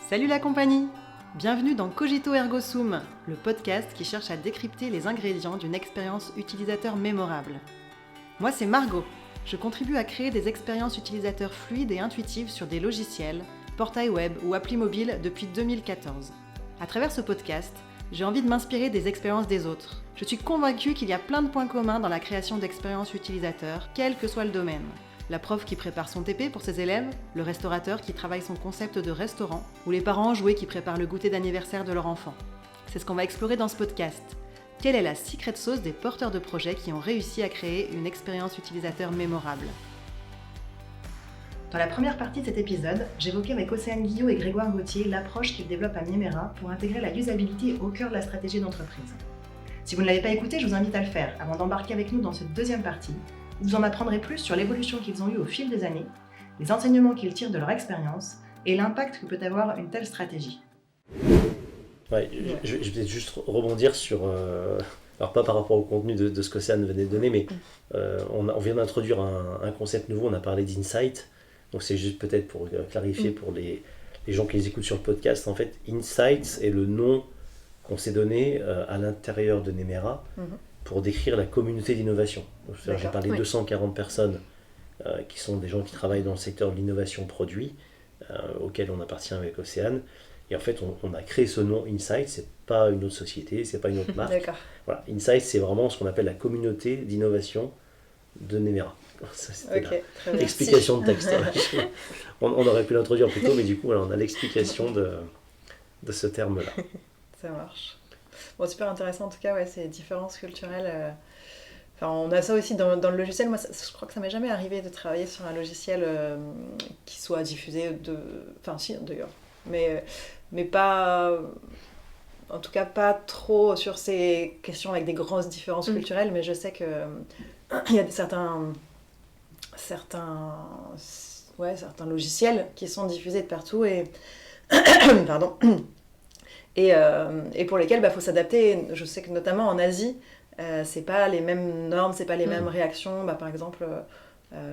Salut la compagnie! Bienvenue dans Cogito Ergo Sum, le podcast qui cherche à décrypter les ingrédients d'une expérience utilisateur mémorable. Moi c'est Margot, je contribue à créer des expériences utilisateurs fluides et intuitives sur des logiciels, portails web ou applis mobiles depuis 2014. À travers ce podcast, j'ai envie de m'inspirer des expériences des autres. Je suis convaincue qu'il y a plein de points communs dans la création d'expériences utilisateurs, quel que soit le domaine. La prof qui prépare son TP pour ses élèves, le restaurateur qui travaille son concept de restaurant, ou les parents enjoués qui préparent le goûter d'anniversaire de leur enfant. C'est ce qu'on va explorer dans ce podcast. Quelle est la secret sauce des porteurs de projets qui ont réussi à créer une expérience utilisateur mémorable? Dans la première partie de cet épisode, j'évoquais avec Océane Guillot et Grégoire Gauthier l'approche qu'ils développent à Mimera pour intégrer la usabilité au cœur de la stratégie d'entreprise. Si vous ne l'avez pas écouté, je vous invite à le faire avant d'embarquer avec nous dans cette deuxième partie. Vous en apprendrez plus sur l'évolution qu'ils ont eue au fil des années, les enseignements qu'ils tirent de leur expérience et l'impact que peut avoir une telle stratégie. Ouais, je vais peut-être juste rebondir sur, alors pas par rapport au contenu de ce qu'Océane venait de donner, mais on vient d'introduire un concept nouveau, on a parlé d'insight, donc c'est juste peut-être pour clarifier pour les gens qui les écoutent sur le podcast, en fait, insights est le nom qu'on s'est donné à l'intérieur de Nemera pour décrire la communauté d'innovation. J'ai parlé de 240 personnes qui sont des gens qui travaillent dans le secteur de l'innovation produit, auquel on appartient avec Océane. Et en fait, on a créé ce nom Insight, c'est pas une autre société, c'est pas une autre marque. D'accord. Voilà, Insight, c'est vraiment ce qu'on appelle la communauté d'innovation de Nemera. Ça, c'était l'explication de texte. on aurait pu l'introduire plus tôt, mais du coup, voilà, on a l'explication de ce terme-là. Ça marche. Bon, super intéressant en tout cas, ouais, ces différences culturelles. Enfin, on a ça aussi dans le logiciel. Moi, je crois que ça m'est jamais arrivé de travailler sur un logiciel qui soit diffusé de... Enfin, si, d'ailleurs. Mais pas... En tout cas, pas trop sur ces questions avec des grosses différences culturelles, mais je sais qu'il y a certains logiciels qui sont diffusés de partout et... Pardon. Et pour lesquels il faut s'adapter. Je sais que notamment en Asie, c'est pas les mêmes normes, c'est pas les mêmes réactions. Par exemple,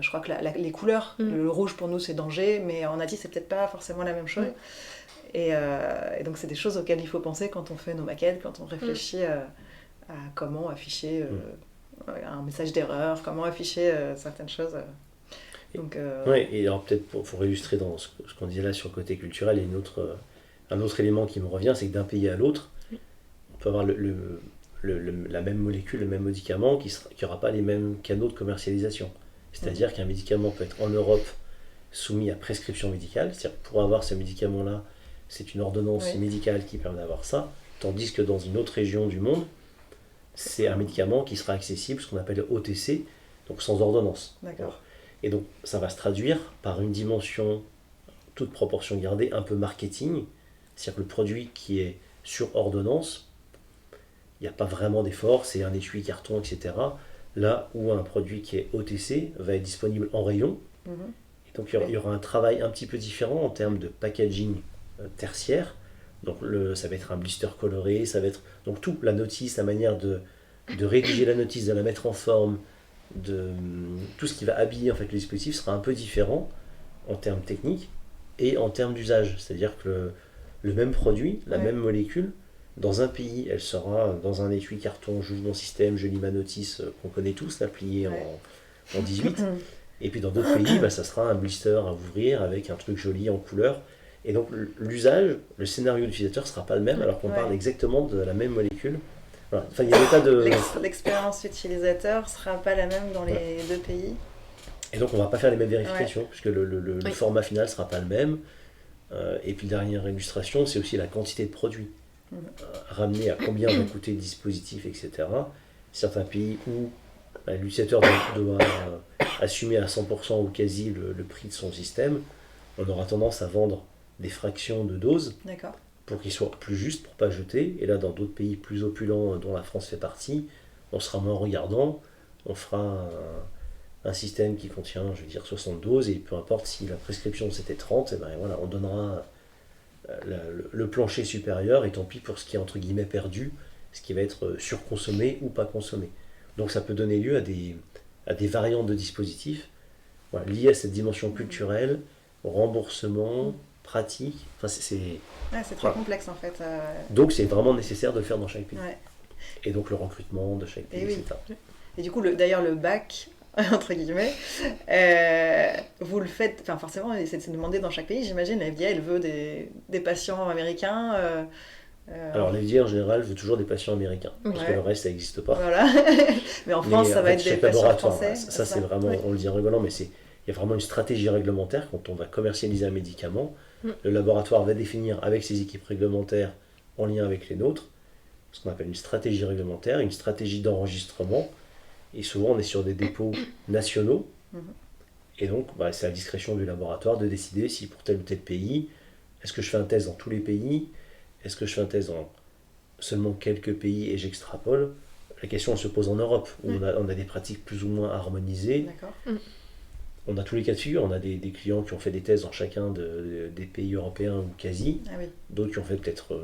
je crois que les couleurs, le rouge pour nous c'est danger, mais en Asie c'est peut-être pas forcément la même chose. Et donc c'est des choses auxquelles il faut penser quand on fait nos maquettes, quand on réfléchit à comment afficher un message d'erreur, comment afficher certaines choses. Donc, ouais, et alors peut-être pour illustrer dans ce qu'on disait là sur le côté culturel, il y a un autre élément qui me revient, c'est que d'un pays à l'autre, on peut avoir la même molécule, le même médicament qui n'aura pas les mêmes canaux de commercialisation. C'est-à-dire qu'un médicament peut être en Europe soumis à prescription médicale, c'est-à-dire que pour avoir ce médicament-là, c'est une ordonnance médicale qui permet d'avoir ça, tandis que dans une autre région du monde, c'est un médicament qui sera accessible, ce qu'on appelle OTC, donc sans ordonnance. D'accord. Et donc ça va se traduire par une dimension, toute proportion gardée, un peu marketing. C'est-à-dire que le produit qui est sur ordonnance, il n'y a pas vraiment d'effort, c'est un étui, carton, etc. Là où un produit qui est OTC va être disponible en rayon. Et donc il y aura un travail un petit peu différent en termes de packaging tertiaire. Donc ça va être un blister coloré, ça va être donc tout, la notice, la manière de rédiger la notice, de la mettre en forme, tout ce qui va habiller en fait, le dispositif sera un peu différent en termes techniques et en termes d'usage. C'est-à-dire que le même produit, la même molécule, dans un pays, elle sera dans un étui carton, j'ouvre mon système, je lis ma notice qu'on connaît tous, la pliée en 18. Et puis dans d'autres pays, ça sera un blister à ouvrir avec un truc joli en couleur. Et donc l'usage, le scénario d'utilisateur ne sera pas le même alors qu'on parle exactement de la même molécule. Voilà. Enfin, il y a des tas de... L'expérience utilisateur ne sera pas la même dans les deux pays. Et donc on ne va pas faire les mêmes vérifications, puisque le format final ne sera pas le même. Et puis dernière illustration, c'est aussi la quantité de produits. Ramener à combien va coûter le dispositif, etc. Certains pays où l'utilisateur doit assumer à 100% ou quasi le prix de son système, on aura tendance à vendre des fractions de doses pour qu'il soit plus juste, pour ne pas jeter. Et là, dans d'autres pays plus opulents, dont la France fait partie, on sera moins regardant, on fera un système qui contient, 60 doses, et peu importe si la prescription c'était 30, et voilà, on donnera le plancher supérieur, et tant pis pour ce qui est entre guillemets perdu, ce qui va être surconsommé ou pas consommé. Donc ça peut donner lieu à des variantes de dispositifs liées à cette dimension culturelle, remboursement, pratique. Enfin, c'est très voilà. complexe en fait. Donc c'est vraiment nécessaire de le faire dans chaque pays. Ouais. Et donc le recrutement de chaque pays, Et oui. etc. Et du coup, d'ailleurs, le bac, entre guillemets, vous le faites, enfin forcément, c'est demandé dans chaque pays, j'imagine. La FDA, elle veut des patients américains. Alors la FDA en général veut toujours des patients américains, parce que le reste ça n'existe pas. Voilà. Mais en France, ça va être des patients français. Ça c'est vraiment, on le dit en rigolant, mais il y a vraiment une stratégie réglementaire quand on va commercialiser un médicament. Le laboratoire va définir avec ses équipes réglementaires en lien avec les nôtres ce qu'on appelle une stratégie réglementaire, une stratégie d'enregistrement. Et souvent on est sur des dépôts nationaux. Et donc c'est à la discrétion du laboratoire de décider si pour tel ou tel pays, est-ce que je fais un test dans tous les pays, est-ce que je fais un test dans seulement quelques pays et j'extrapole. La question elle se pose en Europe, où on a des pratiques plus ou moins harmonisées. D'accord. On a tous les cas de figure, on a des clients qui ont fait des tests dans chacun des pays européens ou quasi, d'autres qui ont fait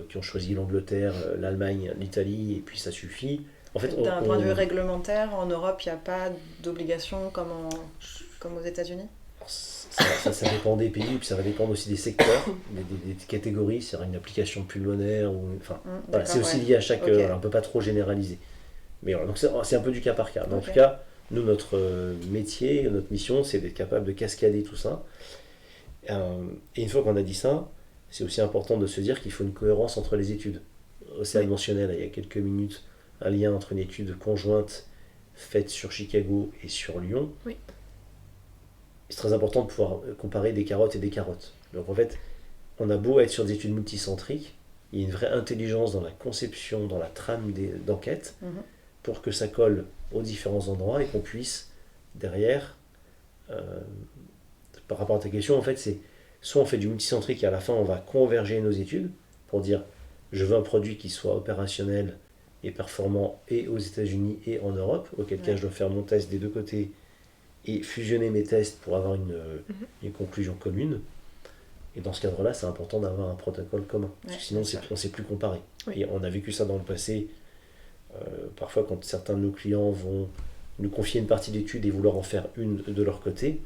qui ont choisi l'Angleterre, l'Allemagne, l'Italie, et puis ça suffit. En fait, d'un point de vue réglementaire, en Europe, il n'y a pas d'obligation comme aux États-Unis? Ça dépend des pays, puis ça va dépendre aussi des secteurs, des catégories, c'est-à-dire une application pulmonaire, voilà, c'est aussi lié à chaque... on ne peut pas trop généraliser. Mais voilà, donc c'est un peu du cas par cas. Mais en tout cas, nous, notre métier, notre mission, c'est d'être capable de cascader tout ça. Et une fois qu'on a dit ça, c'est aussi important de se dire qu'il faut une cohérence entre les études. Océane mentionnait il y a quelques minutes un lien entre une étude conjointe faite sur Chicago et sur Lyon. Oui. C'est très important de pouvoir comparer des carottes et des carottes. Donc en fait, on a beau être sur des études multicentriques, il y a une vraie intelligence dans la conception, dans la trame d'enquête, pour que ça colle aux différents endroits et qu'on puisse, derrière, par rapport à ta question, en fait, c'est soit on fait du multicentrique et à la fin on va converger nos études pour dire je veux un produit qui soit opérationnel et performant et aux États-Unis et en Europe, auquel cas je dois faire mon test des deux côtés et fusionner mes tests pour avoir une conclusion commune. Et dans ce cadre-là, c'est important d'avoir un protocole commun, parce que sinon on ne sait plus comparer. Et on a vécu ça dans le passé, parfois quand certains de nos clients vont nous confier une partie d'études et vouloir en faire une de leur côté,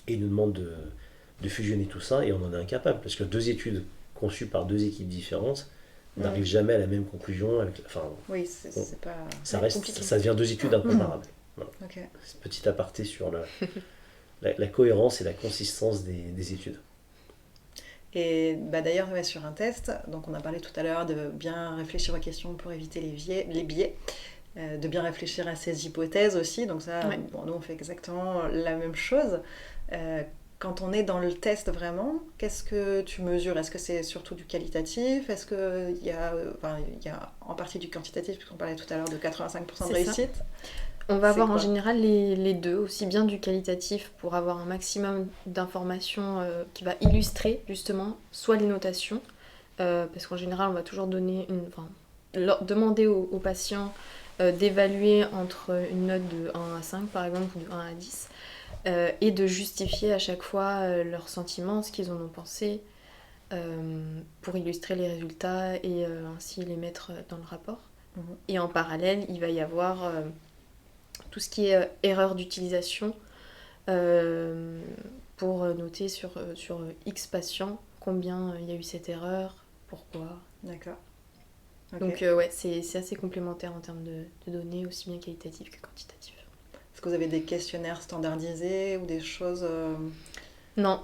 et ils nous demandent de fusionner tout ça, et on en est incapable, parce que deux études conçues par deux équipes différentes n'arrivent jamais à la même conclusion. C'est pas... Ça devient deux études incomparables. Voilà. C'est petit aparté sur la cohérence et la consistance des études. Et d'ailleurs, sur un test, donc on a parlé tout à l'heure de bien réfléchir aux questions pour éviter les biais, de bien réfléchir à ses hypothèses aussi, donc ça, nous on fait exactement la même chose. Quand on est dans le test vraiment, qu'est-ce que tu mesures? Est-ce que c'est surtout du qualitatif? Est-ce qu'il y a en partie du quantitatif, puisqu'on parlait tout à l'heure de 85% de réussite? On va avoir en général les deux, aussi bien du qualitatif pour avoir un maximum d'informations qui va illustrer justement soit les notations, parce qu'en général on va toujours demander aux patients d'évaluer entre une note de 1 à 5 par exemple, ou de 1 à 10, et de justifier à chaque fois leurs sentiments, ce qu'ils en ont pensé, pour illustrer les résultats et ainsi les mettre dans le rapport. Et en parallèle, il va y avoir tout ce qui est erreur d'utilisation pour noter sur X patients combien il y a eu cette erreur, pourquoi. D'accord. Donc c'est assez complémentaire en termes de données, aussi bien qualitatives que quantitatives. Est-ce que vous avez des questionnaires standardisés ou des choses... Non.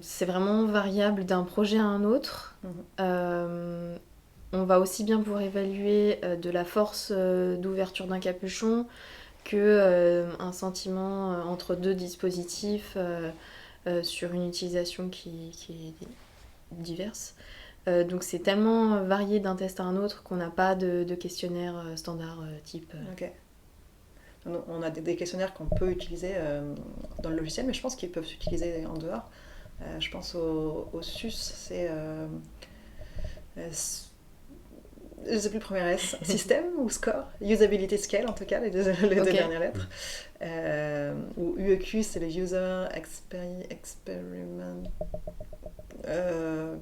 C'est vraiment variable d'un projet à un autre. On va aussi bien pouvoir évaluer de la force d'ouverture d'un capuchon que un sentiment entre deux dispositifs sur une utilisation qui est diverse. Donc c'est tellement varié d'un test à un autre qu'on n'a pas de questionnaire standard type. On a des questionnaires qu'on peut utiliser dans le logiciel, mais je pense qu'ils peuvent s'utiliser en dehors. Je pense au SUS, c'est... je ne sais plus le premier S, système ou score, usability scale en tout cas, les deux dernières lettres. Ou UEQ, c'est le user experiment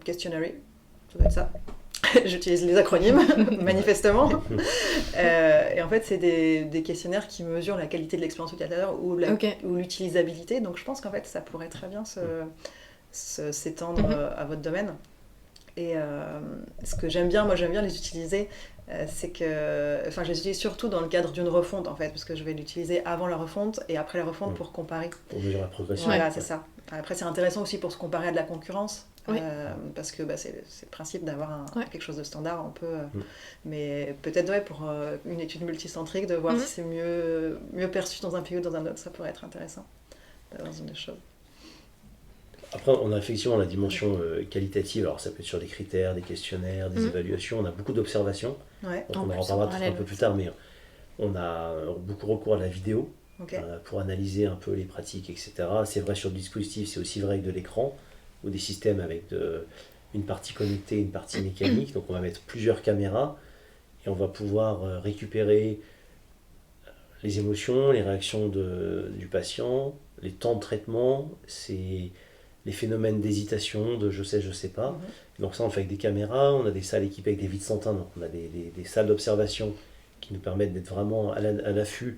questionnaire, ça doit être ça. J'utilise les acronymes, manifestement. Et en fait, c'est des questionnaires qui mesurent la qualité de l'expérience utilisateur ou l'utilisabilité. Donc je pense qu'en fait, ça pourrait très bien s'étendre à votre domaine. Et ce que j'aime bien les utiliser, c'est que... Enfin, je les utilise surtout dans le cadre d'une refonte, en fait, parce que je vais l'utiliser avant la refonte et après la refonte pour comparer. Pour mesurer la progression. Voilà, c'est ça. Après, c'est intéressant aussi pour se comparer à de la concurrence, parce que c'est le principe d'avoir quelque chose de standard, on peut... Mais peut-être, pour une étude multicentrique, de voir si c'est mieux perçu dans un pays ou dans un autre, ça pourrait être intéressant d'avoir une chose. Après, on a effectivement la dimension qualitative, alors ça peut être sur des critères, des questionnaires, des évaluations, on a beaucoup d'observations, donc on en reparlera peut-être un peu plus tard, mais on a beaucoup recours à la vidéo pour analyser un peu les pratiques, etc. C'est vrai sur le dispositif, c'est aussi vrai avec de l'écran, ou des systèmes avec une partie connectée, une partie mécanique, donc on va mettre plusieurs caméras, et on va pouvoir récupérer les émotions, les réactions du patient, les temps de traitement, les phénomènes d'hésitation, de je sais pas. Donc ça, on le fait avec des caméras, on a des salles équipées avec des vides sentins, donc on a des salles d'observation qui nous permettent d'être vraiment à l'affût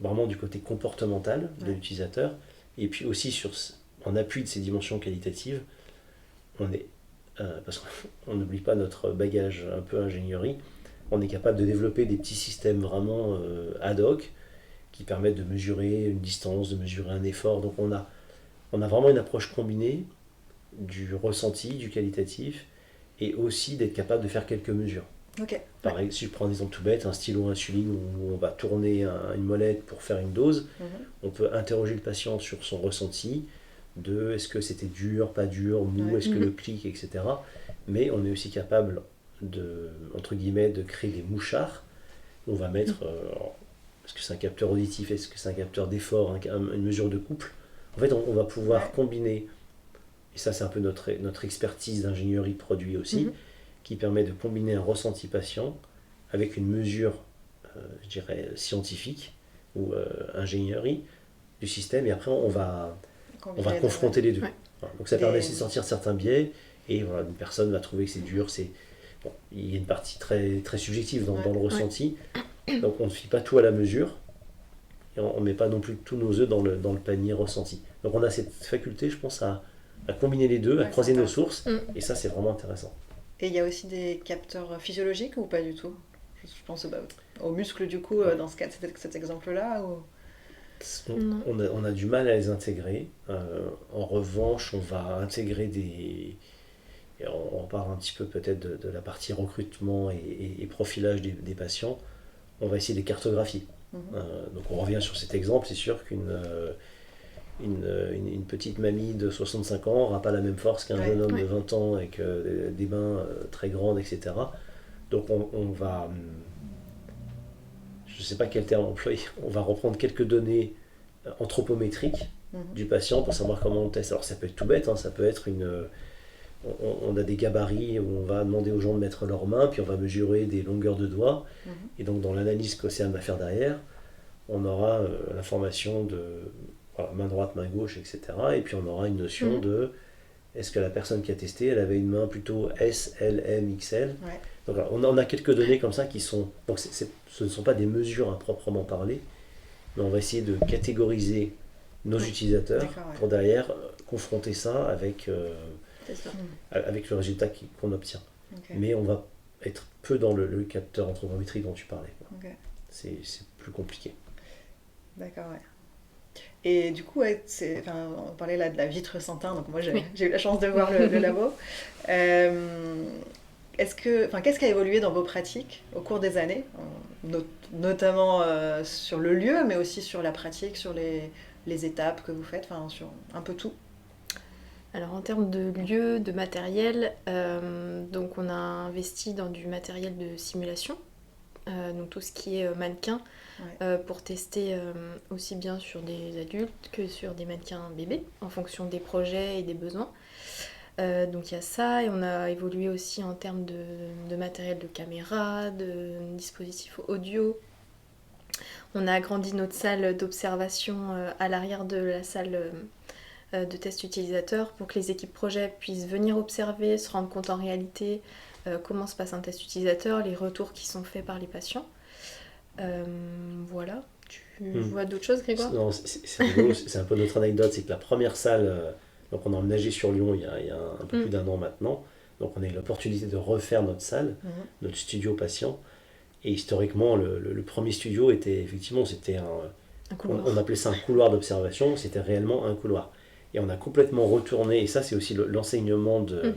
vraiment du côté comportemental de l'utilisateur. Et puis aussi, en appui de ces dimensions qualitatives, parce qu'on n'oublie pas notre bagage un peu ingénierie, on est capable de développer des petits systèmes vraiment ad hoc qui permettent de mesurer une distance, de mesurer un effort. Donc on a vraiment une approche combinée du ressenti, du qualitatif, et aussi d'être capable de faire quelques mesures. Par exemple, si je prends un exemple tout bête, un stylo insuline où on va tourner une molette pour faire une dose, on peut interroger le patient sur son ressenti, est-ce que c'était dur, pas dur, mou, est-ce que le clic, etc. Mais on est aussi capable entre guillemets, de créer des mouchards. On va mettre, est-ce que c'est un capteur auditif, est-ce que c'est un capteur d'effort, une mesure de couple. En fait, on va pouvoir combiner, et ça c'est un peu notre expertise d'ingénierie de produit aussi, qui permet de combiner un ressenti patient avec une mesure, je dirais, scientifique ou ingénierie du système, et après on va confronter les deux. Voilà. Donc ça permet de sortir certains biais, et voilà, une personne va trouver que c'est dur, il y a une partie très, très subjective dans le ressenti, donc on ne fait pas tout à la mesure, et on ne met pas non plus tous nos œufs dans le panier ressenti. Donc on a cette faculté, je pense, à combiner les deux, à croiser nos sources, et ça c'est vraiment intéressant. Et il y a aussi des capteurs physiologiques ou pas du tout ? Je pense aux muscles du coup, dans cet exemple-là ou... On a du mal à les intégrer. En revanche, on va intégrer on parle un petit peu peut-être de la partie recrutement et profilage des patients. On va essayer des cartographies. Donc on revient sur cet exemple. C'est sûr qu'une petite mamie de 65 ans n'aura pas la même force qu'un jeune homme de 20 ans avec des mains très grandes, etc. Donc on va... Je ne sais pas quel terme employer. On va reprendre quelques données anthropométriques du patient pour savoir comment on teste. Alors ça peut être tout bête, ça peut être on a des gabarits où on va demander aux gens de mettre leurs mains, puis on va mesurer des longueurs de doigts, et donc dans l'analyse qu'Océane va faire derrière, on aura l'information de main droite, main gauche, etc. Et puis on aura une notion de est-ce que la personne qui a testé, elle avait une main plutôt S, L, M, XL. Donc on a quelques données comme ça qui sont... Donc ce ne sont pas des mesures à proprement parler, mais on va essayer de catégoriser nos utilisateurs pour derrière confronter ça avec le résultat qu'on obtient. Mais on va être peu dans le capteur anthropométrique dont tu parlais. C'est plus compliqué. D'accord, Et du coup, on parlait là de la vitre Sentin, donc moi j'ai eu la chance de voir le labo. Qu'est-ce qui a évolué dans vos pratiques au cours des années, notamment sur le lieu, mais aussi sur la pratique, sur les étapes que vous faites, sur un peu tout? Alors en termes de lieu, de matériel, donc on a investi dans du matériel de simulation, donc tout ce qui est mannequin, pour tester aussi bien sur des adultes que sur des mannequins bébés, en fonction des projets et des besoins. Donc il y a ça, et on a évolué aussi en termes de matériel de caméra, de dispositifs audio. On a agrandi notre salle d'observation à l'arrière de la salle de tests utilisateurs pour que les équipes projet puissent venir observer, se rendre compte en réalité comment se passe un test utilisateur, les retours qui sont faits par les patients. Voilà. Tu vois d'autres choses, Grégoire? Non, c'est rigolo, c'est un peu notre anecdote, c'est que la première salle, donc on a emménagé sur Lyon il y a un peu plus d'1 an maintenant, donc on a eu l'opportunité de refaire notre salle, notre studio patient, et historiquement le premier studio était effectivement, c'était Un couloir. on appelait ça un couloir d'observation, c'était réellement un couloir. Et on a complètement retourné, et ça c'est aussi l'enseignement de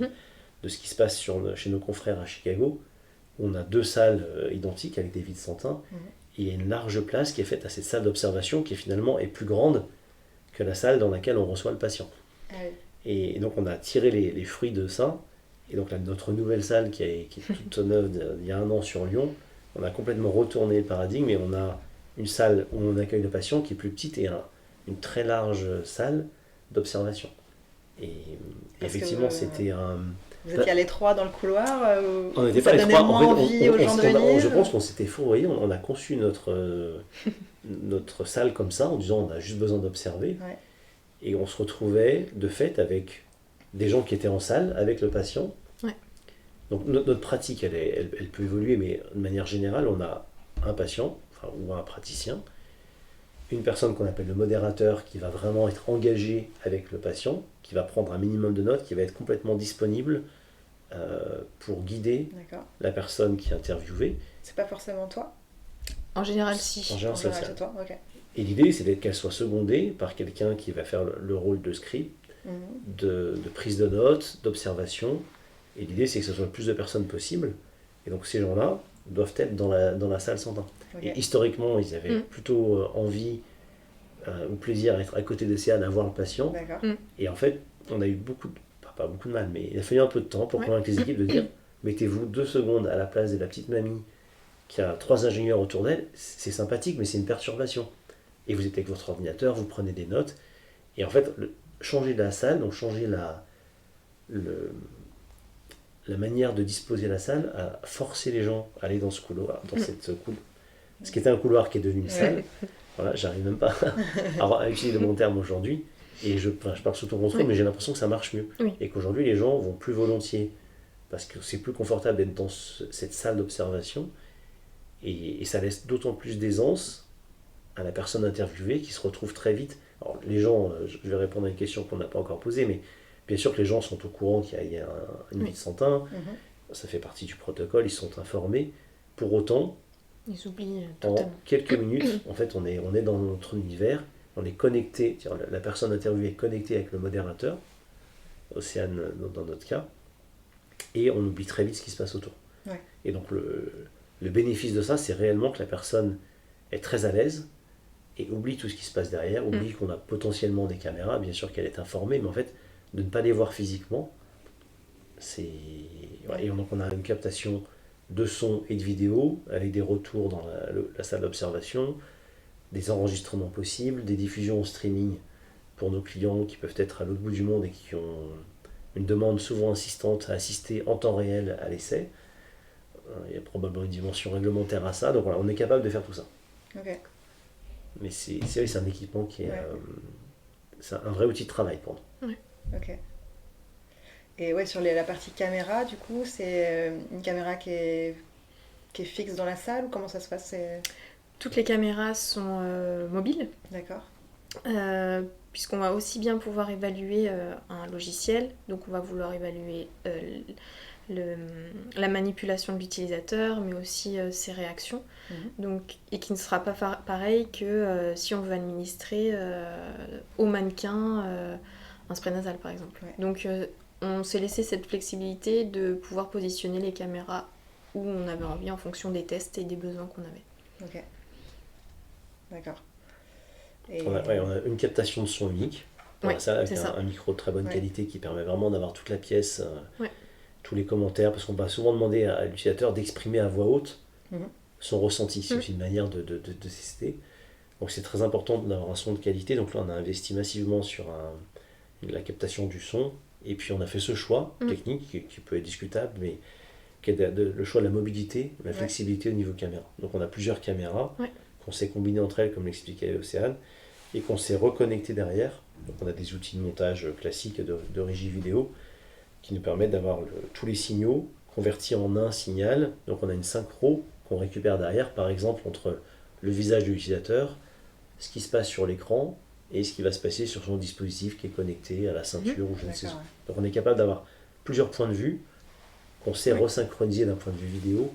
ce qui se passe chez nos confrères à Chicago, où on a 2 salles identiques avec des vides sans teint, et il y a une large place qui est faite à cette salle d'observation qui finalement est plus grande que la salle dans laquelle on reçoit le patient. Ah oui. Et donc on a tiré les fruits de ça, et donc là, notre nouvelle salle qui est toute neuve d'il y a 1 an sur Lyon, on a complètement retourné le paradigme, et on a une salle où on accueille le patient qui est plus petite et une très large salle d'observation. Et effectivement, c'était un... Vous étiez à l'étroit dans le couloir On n'était pas ça à donnait l'étroit. moins En fait, envie aux gens de venir. je pense qu'on s'était fourvoyé. On a conçu notre salle comme ça, en disant on a juste besoin d'observer. Ouais. Et on se retrouvait de fait avec des gens qui étaient en salle, avec le patient. Ouais. Donc notre pratique, elle peut évoluer, mais de manière générale, on a un patient, ou un praticien, une personne qu'on appelle le modérateur qui va vraiment être engagé avec le patient, qui va prendre un minimum de notes, qui va être complètement disponible pour guider la personne qui est interviewée. C'est pas forcément toi? En général, si. En général, c'est toi, ok. Et l'idée, c'est qu'elle soit secondée par quelqu'un qui va faire le rôle de script, de prise de notes, d'observation. Et l'idée, c'est que ce soit le plus de personnes possible. Et donc ces gens-là doivent être dans la salle sans teint. Okay. Et historiquement, ils avaient plutôt envie ou plaisir à être à côté de Céane, à voir le patient. Et en fait, on a eu pas beaucoup de mal, mais il a fallu un peu de temps pour convaincre les équipes de dire mettez-vous 2 secondes à la place de la petite mamie qui a 3 ingénieurs autour d'elle, c'est sympathique, mais c'est une perturbation. Et vous êtes avec votre ordinateur, vous prenez des notes, et en fait, changer la salle, donc changer la manière de disposer la salle, a forcé les gens à aller dans ce couloir, ce qui était un couloir qui est devenu une salle. Voilà, j'arrive même pas à utiliser le bon terme aujourd'hui, et je parle sous ton contrôle, mais j'ai l'impression que ça marche mieux, et qu'aujourd'hui les gens vont plus volontiers, parce que c'est plus confortable d'être dans cette salle d'observation, et ça laisse d'autant plus d'aisance à la personne interviewée qui se retrouve très vite. Alors les gens, je vais répondre à une question qu'on n'a pas encore posée, mais bien sûr que les gens sont au courant qu'il y a une visite sans teint, ça fait partie du protocole, ils sont informés. Pour autant, ils oublient en quelques minutes, en fait, on est dans notre univers, on est connecté, la personne interviewée est connectée avec le modérateur, Océane dans notre cas, et on oublie très vite ce qui se passe autour. Ouais. Et donc le bénéfice de ça, c'est réellement que la personne est très à l'aise et oublie tout ce qui se passe derrière, oublie qu'on a potentiellement des caméras, bien sûr qu'elle est informée, mais en fait, de ne pas les voir physiquement, c'est... Et donc on a une captation de son et de vidéo, avec des retours dans la salle d'observation, des enregistrements possibles, des diffusions en streaming pour nos clients qui peuvent être à l'autre bout du monde et qui ont une demande souvent insistante à assister en temps réel à l'essai. Il y a probablement une dimension réglementaire à ça, donc voilà, on est capable de faire tout ça. Okay. Mais c'est un équipement qui est c'est un vrai outil de travail pour nous. Ouais. Ok. Et sur la partie caméra, du coup, c'est une caméra qui est fixe dans la salle ou comment ça se passe? Toutes les caméras sont mobiles. D'accord. Puisqu'on va aussi bien pouvoir évaluer un logiciel, donc on va vouloir évaluer la manipulation de l'utilisateur, mais aussi ses réactions, donc, et qui ne sera pas pareil que si on veut administrer au mannequin un spray nasal par exemple. Ouais. Donc on s'est laissé cette flexibilité de pouvoir positionner les caméras où on avait envie en fonction des tests et des besoins qu'on avait. Ok. D'accord. On a une captation de son unique dans la salle avec un micro de très bonne qualité qui permet vraiment d'avoir toute la pièce, tous les commentaires, parce qu'on va souvent demander à l'utilisateur d'exprimer à voix haute son ressenti. C'est aussi une manière de tester. Donc c'est très important d'avoir un son de qualité. Donc là on a investi massivement sur la captation du son, et puis on a fait ce choix technique qui peut être discutable, mais qui est le choix de la mobilité, la flexibilité au niveau caméra. Donc on a plusieurs caméras qu'on s'est combinées entre elles, comme l'expliquait Océane, et qu'on s'est reconnecté derrière Donc on a des outils de montage classiques de régie vidéo qui nous permettent d'avoir tous les signaux convertis en un signal. Donc on a une synchro qu'on récupère derrière, par exemple entre le visage de l'utilisateur, ce qui se passe sur l'écran et ce qui va se passer sur son dispositif qui est connecté à la ceinture ou je ne sais où. Ouais. Donc on est capable d'avoir plusieurs points de vue qu'on sait resynchroniser d'un point de vue vidéo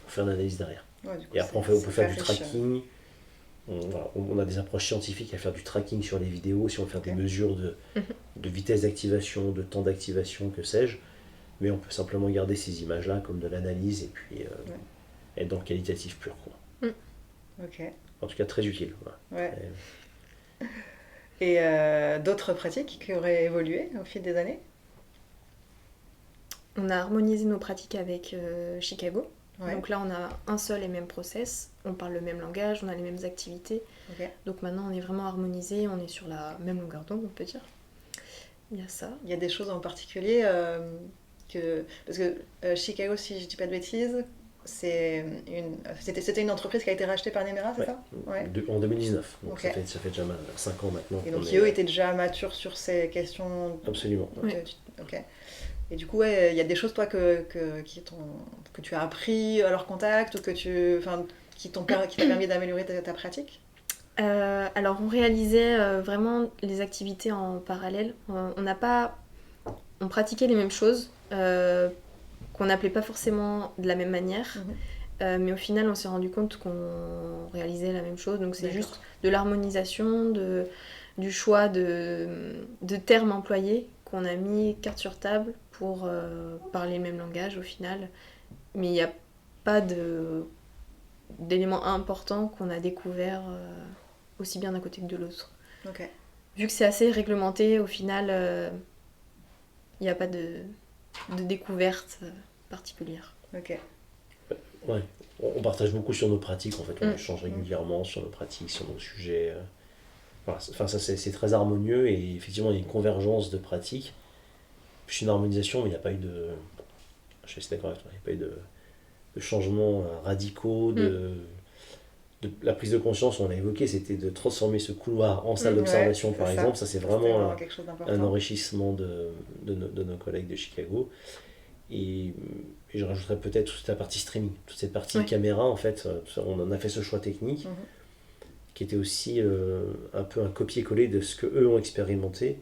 pour faire l'analyse derrière. Ouais, coup, et après on peut faire du tracking. On a des approches scientifiques à faire du tracking sur les vidéos, si on veut faire des mesures de vitesse d'activation, de temps d'activation, que sais-je. Mais on peut simplement garder ces images-là comme de l'analyse et puis être dans le qualitatif pur. Quoi. Ok. En tout cas, très utile. Voilà. Ouais. Et d'autres pratiques qui auraient évolué au fil des années? On a harmonisé nos pratiques avec Chicago. Ouais. Donc là, on a un seul et même process, on parle le même langage, on a les mêmes activités. Okay. Donc maintenant, on est vraiment harmonisé, on est sur la même longueur d'onde, on peut dire. Il y a ça. Il y a des choses en particulier parce que Chicago, si je ne dis pas de bêtises, c'était une entreprise qui a été rachetée par Nemera, c'est ça? Ouais. En 2019, donc ça fait déjà 5 ans maintenant. Et donc eux étaient déjà matures sur ces questions. Absolument. Ok. Et du coup, il y a des choses, toi, que tu as appris à leur contact ou qui t'a permis d'améliorer ta pratique? Alors, on réalisait vraiment les activités en parallèle. On pratiquait les mêmes choses, qu'on n'appelait pas forcément de la même manière. Mais au final, on s'est rendu compte qu'on réalisait la même chose. Donc, c'est juste de l'harmonisation, du choix de termes employés qu'on a mis carte sur table pour parler le même langage au final. Mais il n'y a pas d'éléments importants qu'on a découverts aussi bien d'un côté que de l'autre. Okay. Vu que c'est assez réglementé, au final, il n'y a pas de découverte particulière. Ok. Ouais. On partage beaucoup sur nos pratiques, en fait. On échange régulièrement sur nos pratiques, sur nos sujets. Enfin, ça, c'est très harmonieux et effectivement, il y a une convergence de pratiques. Puis une harmonisation, mais il n'y a pas eu de... Je suis d'accord avec toi, il n'y a pas eu de changements radicaux, la prise de conscience, on l'a évoqué, c'était de transformer ce couloir en salle d'observation, par exemple. Ça, c'est vraiment un enrichissement de nos collègues de Chicago. Et je rajouterais peut-être toute la partie streaming, toute cette partie caméra, en fait. On en a fait ce choix technique, qui était aussi un peu un copier-coller de ce qu'eux ont expérimenté,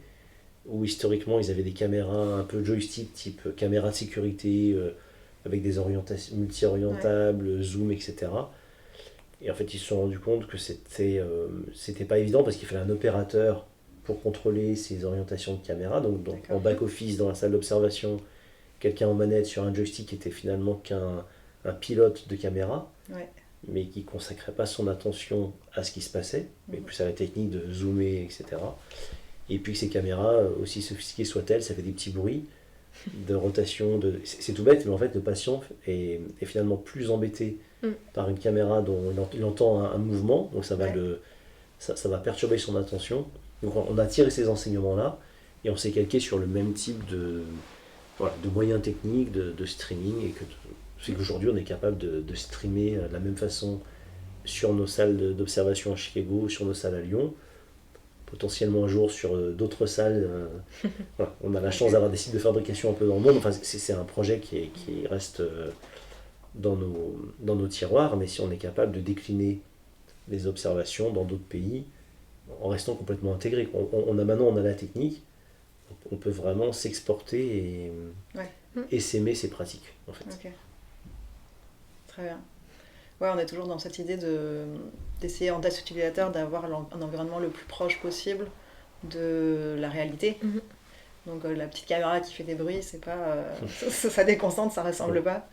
où historiquement, ils avaient des caméras un peu joystick, type caméra de sécurité, avec des orientations multi-orientables, zoom, etc. Et en fait, ils se sont rendus compte que c'était pas évident parce qu'il fallait un opérateur pour contrôler ces orientations de caméra. Donc en back-office, dans la salle d'observation, quelqu'un en manette sur un joystick qui était finalement qu'un pilote de caméra, mais qui ne consacrait pas son attention à ce qui se passait, mais plus à la technique de zoomer, etc. Et puis ces caméras, aussi sophistiquées soient-elles, ça fait des petits bruits de rotation. C'est tout bête, mais en fait, le patient est finalement plus embêté par une caméra dont il entend un mouvement, donc ça va perturber son attention. Donc on a tiré ces enseignements-là et on s'est calqué sur le même type de moyens techniques, de streaming, et c'est qu'aujourd'hui on est capable de streamer de la même façon sur nos salles d'observation à Chicago, sur nos salles à Lyon, potentiellement un jour sur d'autres salles. On a la chance d'avoir des sites de fabrication un peu dans le monde. Enfin, c'est un projet qui reste dans nos tiroirs, mais si on est capable de décliner les observations dans d'autres pays en restant complètement intégré. On a la technique, on peut vraiment s'exporter et s'aimer ces pratiques, en fait. Okay. Très bien. Ouais, on est toujours dans cette idée d'essayer en test utilisateur d'avoir un environnement le plus proche possible de la réalité. Donc la petite caméra qui fait des bruits, c'est pas ça déconcentre, ça ressemble pas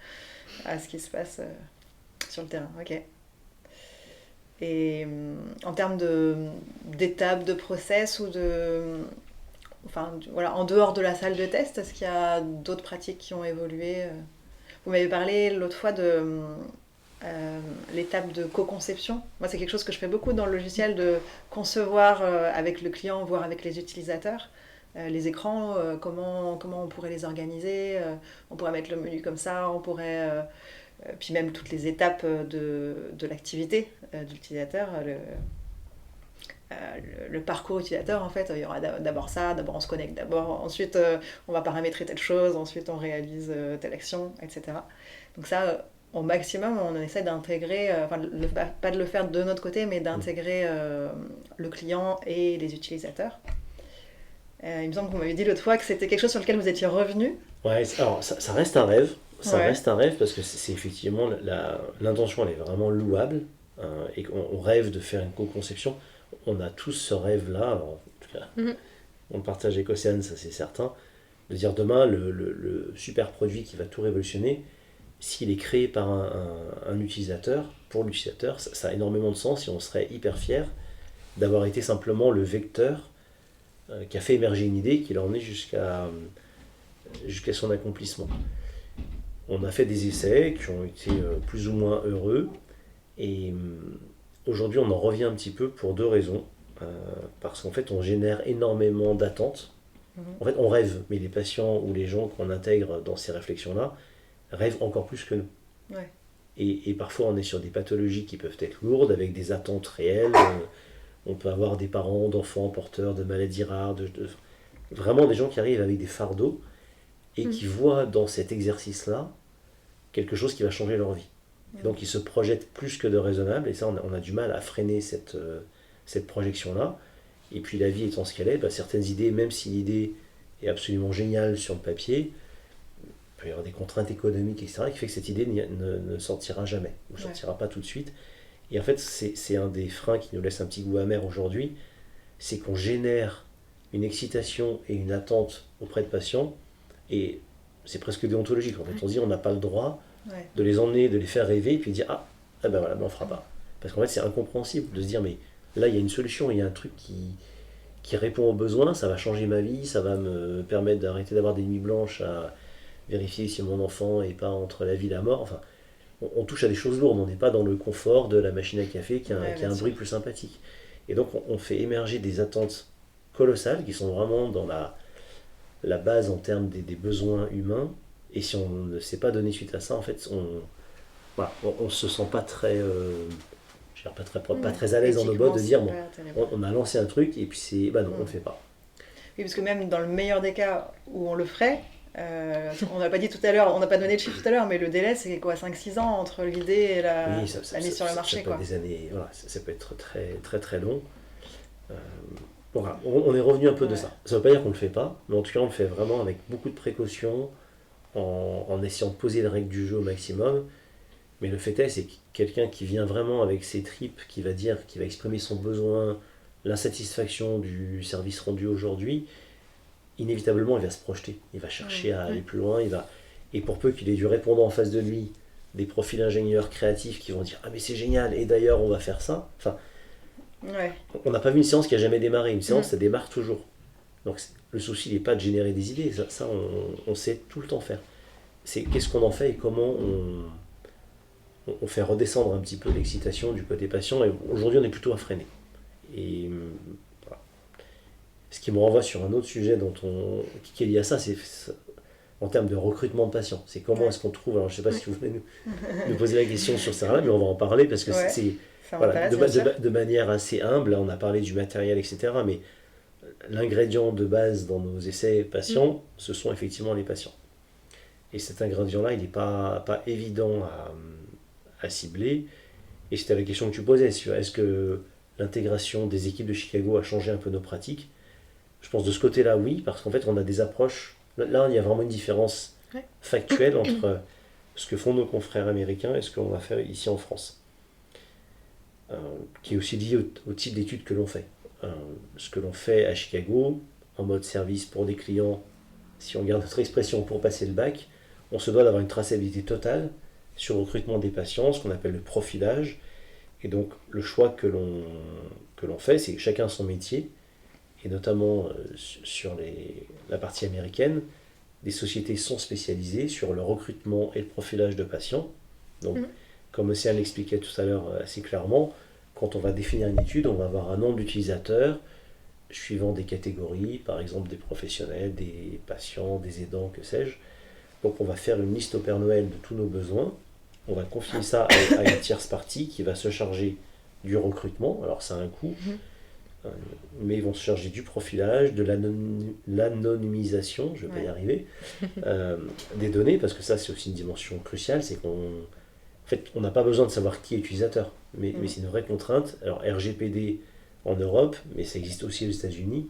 à ce qui se passe sur le terrain. Ok. Et en termes d'étapes, de process ou en dehors de la salle de test, est-ce qu'il y a d'autres pratiques qui ont évolué? Vous m'avez parlé l'autre fois de l'étape de co-conception. Moi, c'est quelque chose que je fais beaucoup dans le logiciel, de concevoir avec le client, voire avec les utilisateurs, les écrans, comment on pourrait les organiser, on pourrait mettre le menu comme ça, on pourrait... puis même toutes les étapes de l'activité de l'utilisateur, le parcours utilisateur, en fait, il y aura d'abord ça, d'abord on se connecte, d'abord, ensuite on va paramétrer telle chose, ensuite on réalise telle action, etc. Donc ça, au maximum, on essaie d'intégrer, pas de le faire de notre côté, mais d'intégrer le client et les utilisateurs. Il me semble qu'on m'avait dit l'autre fois que c'était quelque chose sur lequel vous étiez revenu. Ouais, alors ça reste un rêve. Ça Ouais. reste un rêve parce que c'est effectivement l'intention, elle est vraiment louable, et qu'on rêve de faire une co-conception. On a tous ce rêve-là, alors, en tout cas, on le partage avec Océane, ça c'est certain, de dire demain le super produit qui va tout révolutionner, s'il est créé par un utilisateur, pour l'utilisateur, ça a énormément de sens et on serait hyper fiers d'avoir été simplement le vecteur qui a fait émerger une idée qui l'a emmené jusqu'à son accomplissement. On a fait des essais qui ont été plus ou moins heureux et aujourd'hui on en revient un petit peu pour deux raisons. Parce qu'en fait on génère énormément d'attentes. En fait on rêve, mais les patients ou les gens qu'on intègre dans ces réflexions-là rêvent encore plus que nous. Ouais. Et parfois on est sur des pathologies qui peuvent être lourdes avec des attentes réelles. On peut avoir des parents d'enfants porteurs de maladies rares, vraiment des gens qui arrivent avec des fardeaux et qui voient dans cet exercice-là quelque chose qui va changer leur vie. Et donc ils se projettent plus que de raisonnable, et ça on a du mal à freiner cette projection-là. Et puis la vie étant ce qu'elle est, certaines idées, même si l'idée est absolument géniale sur le papier, il peut y avoir des contraintes économiques, etc., qui fait que cette idée ne sortira jamais, ou ne sortira pas tout de suite. Et en fait, c'est un des freins qui nous laisse un petit goût amer aujourd'hui, c'est qu'on génère une excitation et une attente auprès de patients, et c'est presque déontologique. En fait, on se dit on n'a pas le droit de les emmener, de les faire rêver, et puis dire ah ben voilà, on ne fera pas. Parce qu'en fait, c'est incompréhensible de se dire mais là, il y a une solution, il y a un truc qui répond aux besoins, ça va changer ma vie, ça va me permettre d'arrêter d'avoir des nuits blanches à vérifier si mon enfant n'est pas entre la vie et la mort. Enfin, on touche à des choses lourdes, on n'est pas dans le confort de la machine à café qui a un bruit plus sympathique. Et donc on fait émerger des attentes colossales qui sont vraiment dans la base en termes des besoins humains. Et si on ne s'est pas donné suite à ça, en fait, on se sent pas très, pas très à l'aise dans nos bottes de dire on a lancé un truc et puis non, on le fait pas. Oui, parce que même dans le meilleur des cas où on le ferait, on n'a pas dit tout à l'heure, on n'a pas donné de chiffre tout à l'heure, mais le délai c'est quoi, 5-6 ans entre l'idée et la mise sur le marché, ça peut être des années, voilà, ça peut être très très très long. Voilà, on est revenu un peu de ça. Ça ne veut pas dire qu'on ne le fait pas, mais en tout cas on le fait vraiment avec beaucoup de précautions, en essayant de poser les règles du jeu au maximum. Mais le fait est, c'est que quelqu'un qui vient vraiment avec ses tripes, qui va exprimer son besoin, l'insatisfaction du service rendu aujourd'hui, inévitablement il va se projeter, il va chercher à aller plus loin, et pour peu qu'il ait du répondant en face de lui, des profils ingénieurs créatifs qui vont dire ah mais c'est génial, et d'ailleurs on va faire ça. Enfin, on n'a pas vu une séance qui a jamais démarré, une séance ça démarre toujours. Donc le souci n'est pas de générer des idées, ça on sait tout le temps faire. C'est qu'est-ce qu'on en fait et comment on fait redescendre un petit peu l'excitation du côté patient, et aujourd'hui on est plutôt à freiner. Et voilà. Ce qui me renvoie sur un autre sujet qui est lié à ça, c'est en termes de recrutement de patients. C'est comment est-ce qu'on trouve, alors je ne sais pas si vous voulez nous poser la question sur ça, mais on va en parler parce que c'est voilà, de manière assez humble. Là, on a parlé du matériel, etc. Mais l'ingrédient de base dans nos essais patients, ce sont effectivement les patients. Et cet ingrédient-là, il n'est pas évident à cibler. Et c'était la question que tu posais, est-ce que l'intégration des équipes de Chicago a changé un peu nos pratiques? Je pense de ce côté-là, oui, parce qu'en fait, on a des approches. Là, il y a vraiment une différence factuelle entre ce que font nos confrères américains et ce qu'on va faire ici en France. Qui est aussi lié au type d'études que l'on fait. Ce que l'on fait à Chicago, en mode service pour des clients, si on garde notre expression pour passer le bac, on se doit d'avoir une traçabilité totale sur le recrutement des patients, ce qu'on appelle le profilage. Et donc, le choix que l'on fait, c'est que chacun son métier, et notamment sur la partie américaine, des sociétés sont spécialisées sur le recrutement et le profilage de patients. Donc, comme Océane l'expliquait tout à l'heure assez clairement, quand on va définir une étude, on va avoir un nombre d'utilisateurs suivant des catégories, par exemple des professionnels, des patients, des aidants, que sais-je. Donc on va faire une liste au Père Noël de tous nos besoins, on va confier ça à une tierce partie qui va se charger du recrutement. Alors ça a un coût, mais ils vont se charger du profilage, de l'anonymisation, je ne vais pas y arriver, des données, parce que ça c'est aussi une dimension cruciale, c'est on n'a pas besoin de savoir qui est utilisateur, mais c'est une vraie contrainte. Alors RGPD en Europe, mais ça existe aussi aux États-Unis,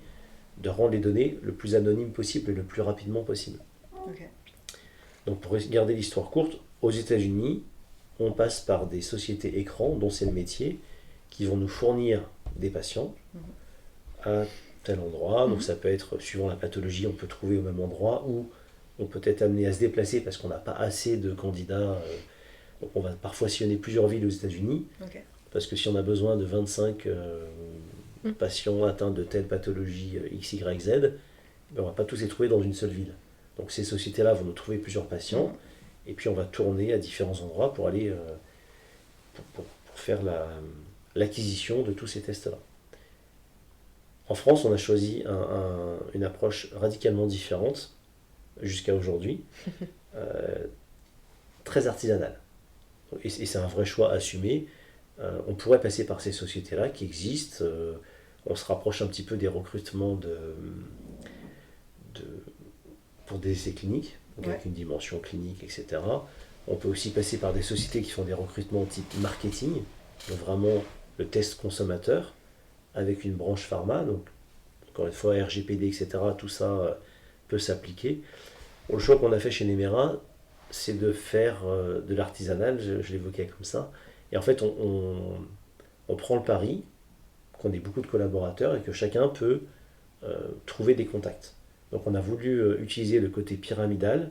de rendre les données le plus anonyme possible et le plus rapidement possible. Okay. Donc pour garder l'histoire courte, aux États-Unis, on passe par des sociétés écrans, dont c'est le métier, qui vont nous fournir des patients à tel endroit. Donc ça peut être, suivant la pathologie, on peut trouver au même endroit, ou on peut être amené à se déplacer parce qu'on n'a pas assez de candidats. Donc on va parfois sillonner plusieurs villes aux États-Unis, parce que si on a besoin de 25 patients atteints de telle pathologie X, Y, Z, ben on ne va pas tous les trouver dans une seule ville. Donc ces sociétés-là vont nous trouver plusieurs patients, et puis on va tourner à différents endroits pour aller pour faire l'acquisition de tous ces tests-là. En France, on a choisi une approche radicalement différente jusqu'à aujourd'hui, très artisanale. Et c'est un vrai choix assumé. On pourrait passer par ces sociétés-là qui existent. On se rapproche un petit peu des recrutements pour des essais cliniques, donc avec une dimension clinique, etc. On peut aussi passer par des sociétés qui font des recrutements type marketing, donc vraiment le test consommateur, avec une branche pharma. Donc, encore une fois, RGPD, etc., tout ça peut s'appliquer. Le choix qu'on a fait chez Nemera, c'est de faire de l'artisanal, je l'évoquais comme ça. Et en fait, on prend le pari qu'on ait beaucoup de collaborateurs et que chacun peut trouver des contacts. Donc on a voulu utiliser le côté pyramidal,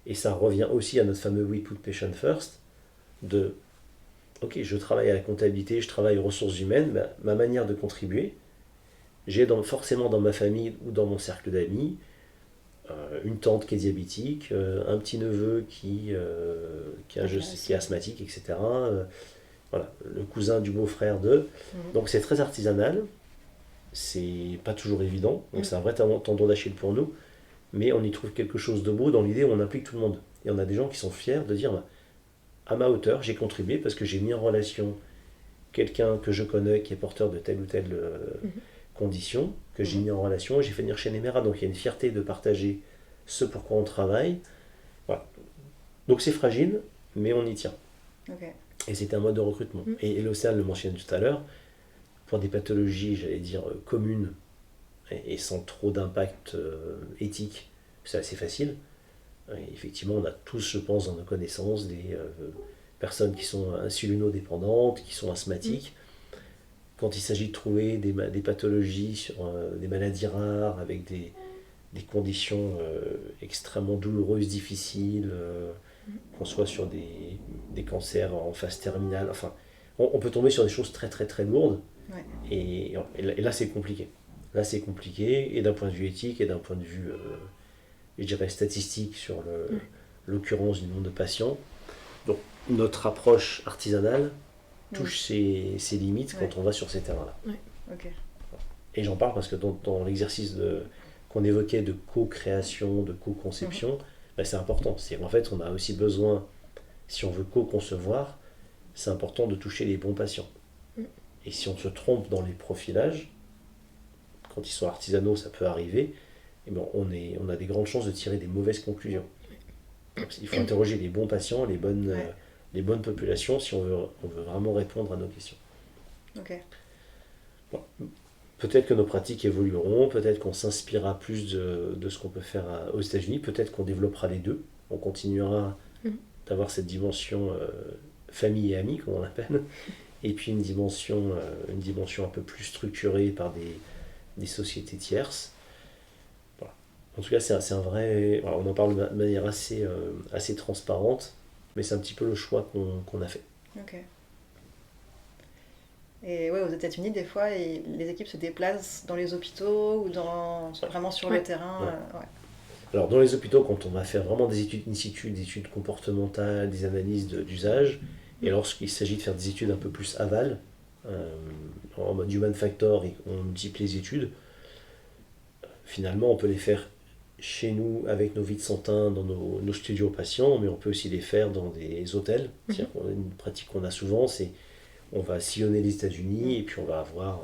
et ça revient aussi à notre fameux We Put Patient First, de ok, je travaille à la comptabilité, je travaille aux ressources humaines, ben, ma manière de contribuer, j'ai forcément dans ma famille ou dans mon cercle d'amis une tante qui est diabétique, un petit neveu qui est asthmatique, etc. Voilà, le cousin du beau-frère de. Donc c'est très artisanal, c'est pas toujours évident, donc c'est un vrai tendon d'Achille pour nous, mais on y trouve quelque chose de beau dans l'idée où on implique tout le monde. Et on a des gens qui sont fiers de dire, à ma hauteur, j'ai contribué parce que j'ai mis en relation quelqu'un que je connais qui est porteur de telle ou telle condition, que j'ai mis en relation et j'ai fait venir chez Nemera. Donc il y a une fierté de partager ce pour quoi on travaille. Voilà. Donc c'est fragile, mais on y tient. Et c'était un mode de recrutement. Et l'Océane le mentionnait tout à l'heure, pour des pathologies, j'allais dire, communes et sans trop d'impact éthique, c'est assez facile. Et effectivement, on a tous, je pense, dans nos connaissances, des personnes qui sont insulinodépendantes, qui sont asthmatiques. Quand il s'agit de trouver des pathologies sur des maladies rares, avec des conditions extrêmement douloureuses, difficiles, qu'on soit sur des cancers en phase terminale, enfin, on peut tomber sur des choses très très très lourdes, et là c'est compliqué. Là c'est compliqué, et d'un point de vue éthique, et d'un point de vue, je dirais, statistique sur l'occurrence du nombre de patients. Donc notre approche artisanale touche ses limites quand on va sur ces terrains-là. Et j'en parle parce que dans l'exercice qu'on évoquait de co-création, de co-conception, ben c'est important. En fait, on a aussi besoin, si on veut co-concevoir, c'est important de toucher les bons patients. Et si on se trompe dans les profilages, quand ils sont artisanaux, ça peut arriver, et ben on a des grandes chances de tirer des mauvaises conclusions. Donc, il faut interroger les bons patients, les bonnes populations, si on veut vraiment répondre à nos questions. Bon. Peut-être que nos pratiques évolueront, peut-être qu'on s'inspirera plus de ce qu'on peut faire aux États-Unis, peut-être qu'on développera les deux, on continuera d'avoir cette dimension famille et amis, comme on l'appelle, et puis une dimension un peu plus structurée par des sociétés tierces. Voilà. En tout cas, c'est un vrai... Alors, on en parle de manière assez transparente, mais c'est un petit peu le choix qu'on a fait. Et ouais, aux États-Unis, des fois, les équipes se déplacent dans les hôpitaux ou vraiment sur le terrain. Alors, dans les hôpitaux, quand on va faire vraiment des études in situ, des études comportementales, des analyses d'usage, et lorsqu'il s'agit de faire des études un peu plus aval, en mode human factor, et on multiplie les études, finalement, on peut les faire chez nous, avec nos vides santins, dans nos studios patients, mais on peut aussi les faire dans des hôtels. C'est-à-dire qu'on a une pratique qu'on a souvent, c'est on va sillonner les États-Unis et puis on va avoir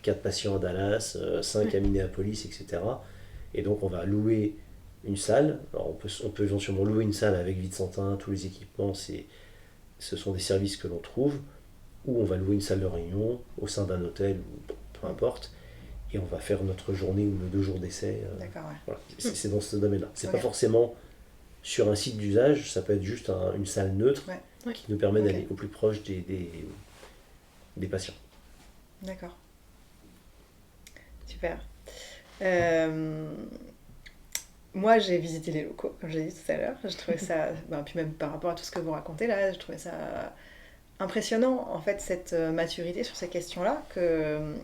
4 patients à Dallas, 5 à Minneapolis, etc. Et donc on va louer une salle. Alors on peut éventuellement louer une salle avec Vicentin, tous les équipements, ce sont des services que l'on trouve, ou on va louer une salle de réunion au sein d'un hôtel, ou peu importe, et on va faire notre journée ou nos 2 jours d'essai. D'accord, ouais. Voilà. C'est dans ce domaine-là. C'est Ok. pas forcément sur un site d'usage, ça peut être juste une salle neutre qui nous permet d'aller au plus proche des patients. D'accord. Super. Moi, j'ai visité les locaux, comme j'ai dit tout à l'heure. Je trouvais ça, puis même par rapport à tout ce que vous racontez là, je trouvais ça impressionnant, en fait, cette maturité sur ces questions-là que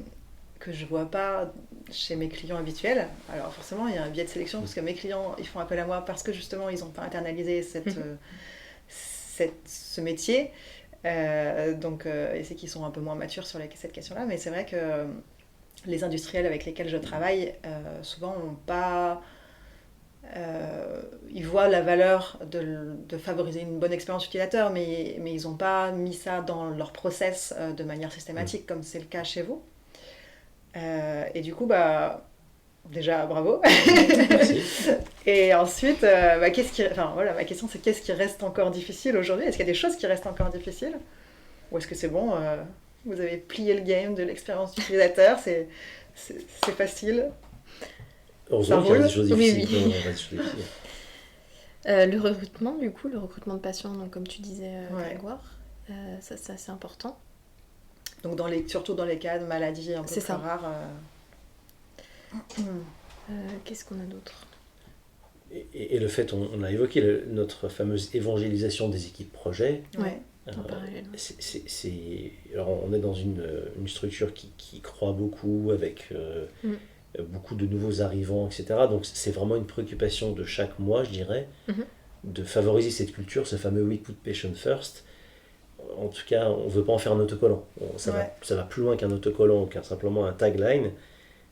je vois pas chez mes clients habituels. Alors forcément, il y a un biais de sélection parce que mes clients, ils font appel à moi parce que justement, ils n'ont pas internalisé ce métier. Et c'est qu'ils sont un peu moins matures sur cette question-là. Mais c'est vrai que les industriels avec lesquels je travaille, souvent, n'ont pas... ils voient la valeur de favoriser une bonne expérience utilisateur, mais ils n'ont pas mis ça dans leur process de manière systématique, comme c'est le cas chez vous. Et du coup, déjà, bravo. Merci. Et ensuite, ma question c'est qu'est-ce qui reste encore difficile aujourd'hui ? Est-ce qu'il y a des choses qui restent encore difficiles ? Ou est-ce que c'est bon, vous avez plié le game de l'expérience utilisateur, c'est facile ? Heureusement qu'il y a des choses difficiles. Oui. Non, il y a des choses difficiles. Le recrutement, du coup, le recrutement de patients, donc, comme tu disais, Grégoire, ça c'est assez important. Donc surtout dans les cas de maladies un peu C'est plus ça. rares. Qu'est-ce qu'on a d'autre ? Et le fait, on a évoqué notre fameuse évangélisation des équipes projet. Ouais. En parallèle. Alors on est dans une structure qui croît beaucoup, avec beaucoup de nouveaux arrivants, etc. Donc c'est vraiment une préoccupation de chaque mois, je dirais, de favoriser cette culture, ce fameux We Put Patient First. En tout cas, on ne veut pas en faire un autocollant. Ça va plus loin qu'un autocollant, qu'un simplement un tagline.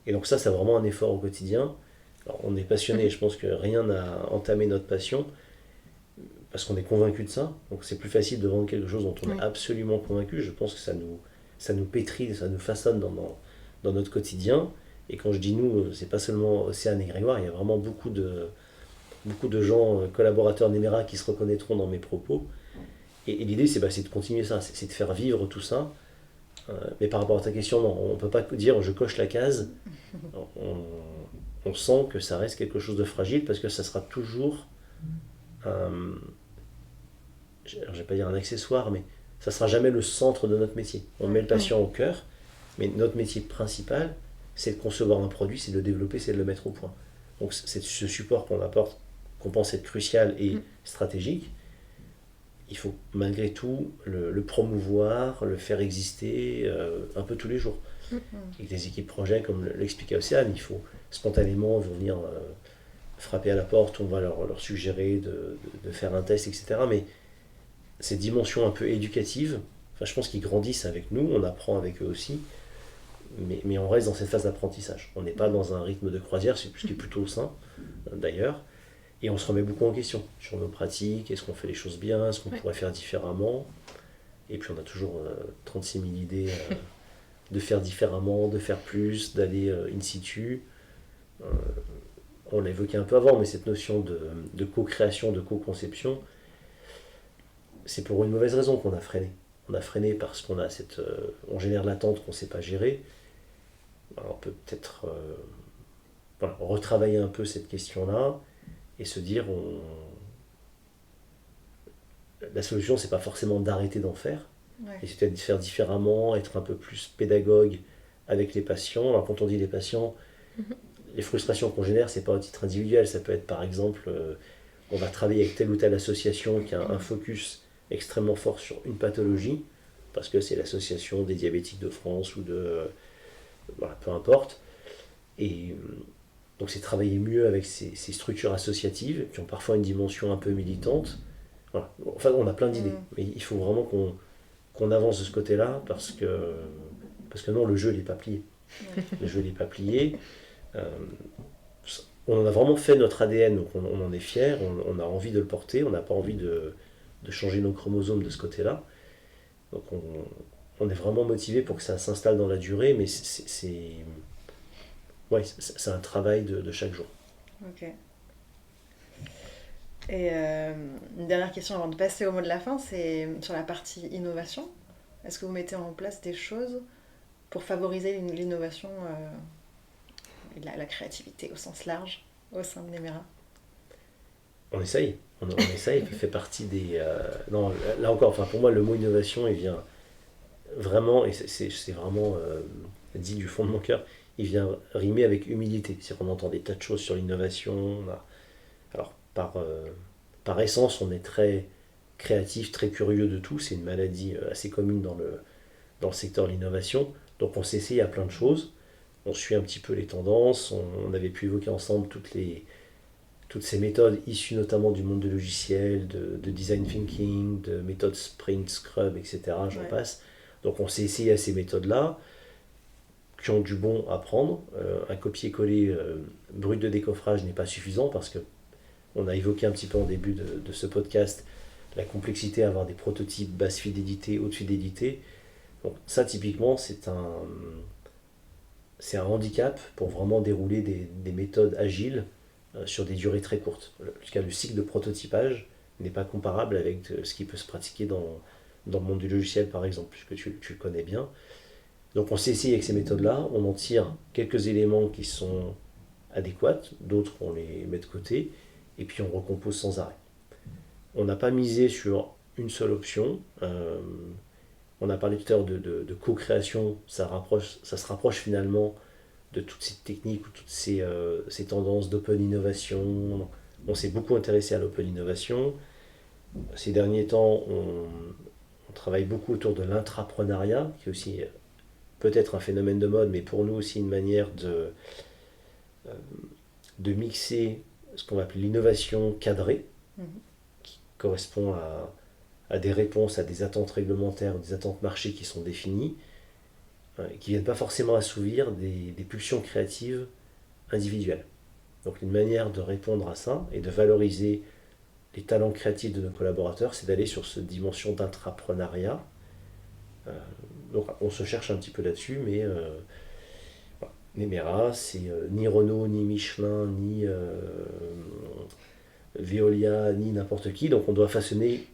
Et donc ça, c'est vraiment un effort au quotidien. Alors, on est passionné, je pense que rien n'a entamé notre passion, parce qu'on est convaincu de ça. Donc c'est plus facile de vendre quelque chose dont on est absolument convaincu. Je pense que ça nous pétrit, ça nous façonne dans notre quotidien. Et quand je dis nous, c'est pas seulement Océane et Grégoire, il y a vraiment beaucoup de gens, collaborateurs Nemera, qui se reconnaîtront dans mes propos. Et l'idée, c'est de continuer ça, c'est de faire vivre tout ça. Mais par rapport à ta question, non, on ne peut pas dire je coche la case. On sent que ça reste quelque chose de fragile, parce que ça sera toujours je ne vais pas dire un accessoire, mais ça ne sera jamais le centre de notre métier. On met le patient au cœur, mais notre métier principal, c'est de concevoir un produit, c'est de le développer, c'est de le mettre au point. Donc c'est ce support qu'on apporte, qu'on pense être crucial et stratégique. Il faut malgré tout le promouvoir, le faire exister un peu tous les jours. Avec des équipes projet, comme l'expliquait Océane, il faut spontanément venir frapper à la porte, on va leur suggérer de faire un test, etc. Mais ces dimensions un peu éducatives, je pense qu'ils grandissent avec nous, on apprend avec eux aussi, mais on reste dans cette phase d'apprentissage. On n'est pas dans un rythme de croisière, ce qui est plutôt sain d'ailleurs, et on se remet beaucoup en question sur nos pratiques, est-ce qu'on fait les choses bien, est-ce qu'on pourrait faire différemment, et puis on a toujours 36 000 idées de faire différemment, de faire plus, d'aller in situ. On l'a évoqué un peu avant, mais cette notion de co-création, de co-conception, c'est pour une mauvaise raison qu'on a freiné. On a freiné parce qu'on a on génère l'attente qu'on ne sait pas gérer. Alors on peut peut-être retravailler un peu cette question-là et se dire la solution, c'est pas forcément d'arrêter d'en faire, et c'est peut-être de faire différemment, être un peu plus pédagogue avec les patients. Alors quand on dit les patients, les frustrations qu'on génère, c'est pas au titre individuel, ça peut être par exemple, on va travailler avec telle ou telle association qui a un focus extrêmement fort sur une pathologie, parce que c'est l'association des diabétiques de France ou peu importe. Et donc c'est travailler mieux avec ces structures associatives qui ont parfois une dimension un peu militante. Voilà. Enfin, on a plein d'idées, mais il faut vraiment qu'on avance de ce côté-là, parce que non, le jeu n'est pas plié. Le jeu n'est pas plié. On en a vraiment fait notre ADN, donc on en est fiers, on a envie de le porter, on n'a pas envie de changer nos chromosomes de ce côté-là. Donc on est vraiment motivé pour que ça s'installe dans la durée, mais c'est un travail de chaque jour. Ok. Et une dernière question avant de passer au mot de la fin, c'est sur la partie innovation. Est-ce que vous mettez en place des choses pour favoriser l'innovation et la créativité au sens large au sein de Nemera? On essaye, on essaye, ça fait partie des... non, là encore, enfin, pour moi, le mot innovation, il vient vraiment, et c'est vraiment dit du fond de mon cœur, il vient rimer avec humilité. C'est-à-dire qu'on entend des tas de choses sur l'innovation. Alors, par essence, on est très créatif, très curieux de tout. C'est une maladie assez commune dans le secteur de l'innovation. Donc on s'essaye à plein de choses. On suit un petit peu les tendances. On avait pu évoquer ensemble toutes ces méthodes issues notamment du monde du logiciel, de design thinking, de méthodes Sprint, Scrum, etc. J'en passe. Donc on s'est essayé à ces méthodes-là, qui ont du bon à prendre. Un copier-coller brut de décoffrage n'est pas suffisant parce que on a évoqué un petit peu en début de ce podcast la complexité à avoir des prototypes basse fidélité, haute fidélité. Donc ça typiquement c'est un handicap pour vraiment dérouler des méthodes agiles sur des durées très courtes. Le cycle de prototypage n'est pas comparable avec ce qui peut se pratiquer dans le monde du logiciel par exemple, puisque tu le connais bien. Donc on s'est essayé avec ces méthodes-là, on en tire quelques éléments qui sont adéquats, d'autres on les met de côté, et puis on recompose sans arrêt. On n'a pas misé sur une seule option. On a parlé tout à l'heure de co-création, ça se rapproche finalement de toutes ces techniques ou toutes ces tendances d'open innovation. On s'est beaucoup intéressé à l'open innovation. Ces derniers temps, on travaille beaucoup autour de l'intrapreneuriat, qui est aussi peut-être un phénomène de mode, mais pour nous aussi une manière de mixer ce qu'on va appeler l'innovation cadrée, qui correspond à des réponses à des attentes réglementaires, des attentes marché qui sont définies, et qui ne viennent pas forcément assouvir des pulsions créatives individuelles. Donc une manière de répondre à ça et de valoriser les talents créatifs de nos collaborateurs, c'est d'aller sur cette dimension d'intrapreneuriat. Donc on se cherche un petit peu là-dessus, mais Nemera, c'est ni Renault, ni Michelin, ni Veolia, ni n'importe qui. Donc on doit façonner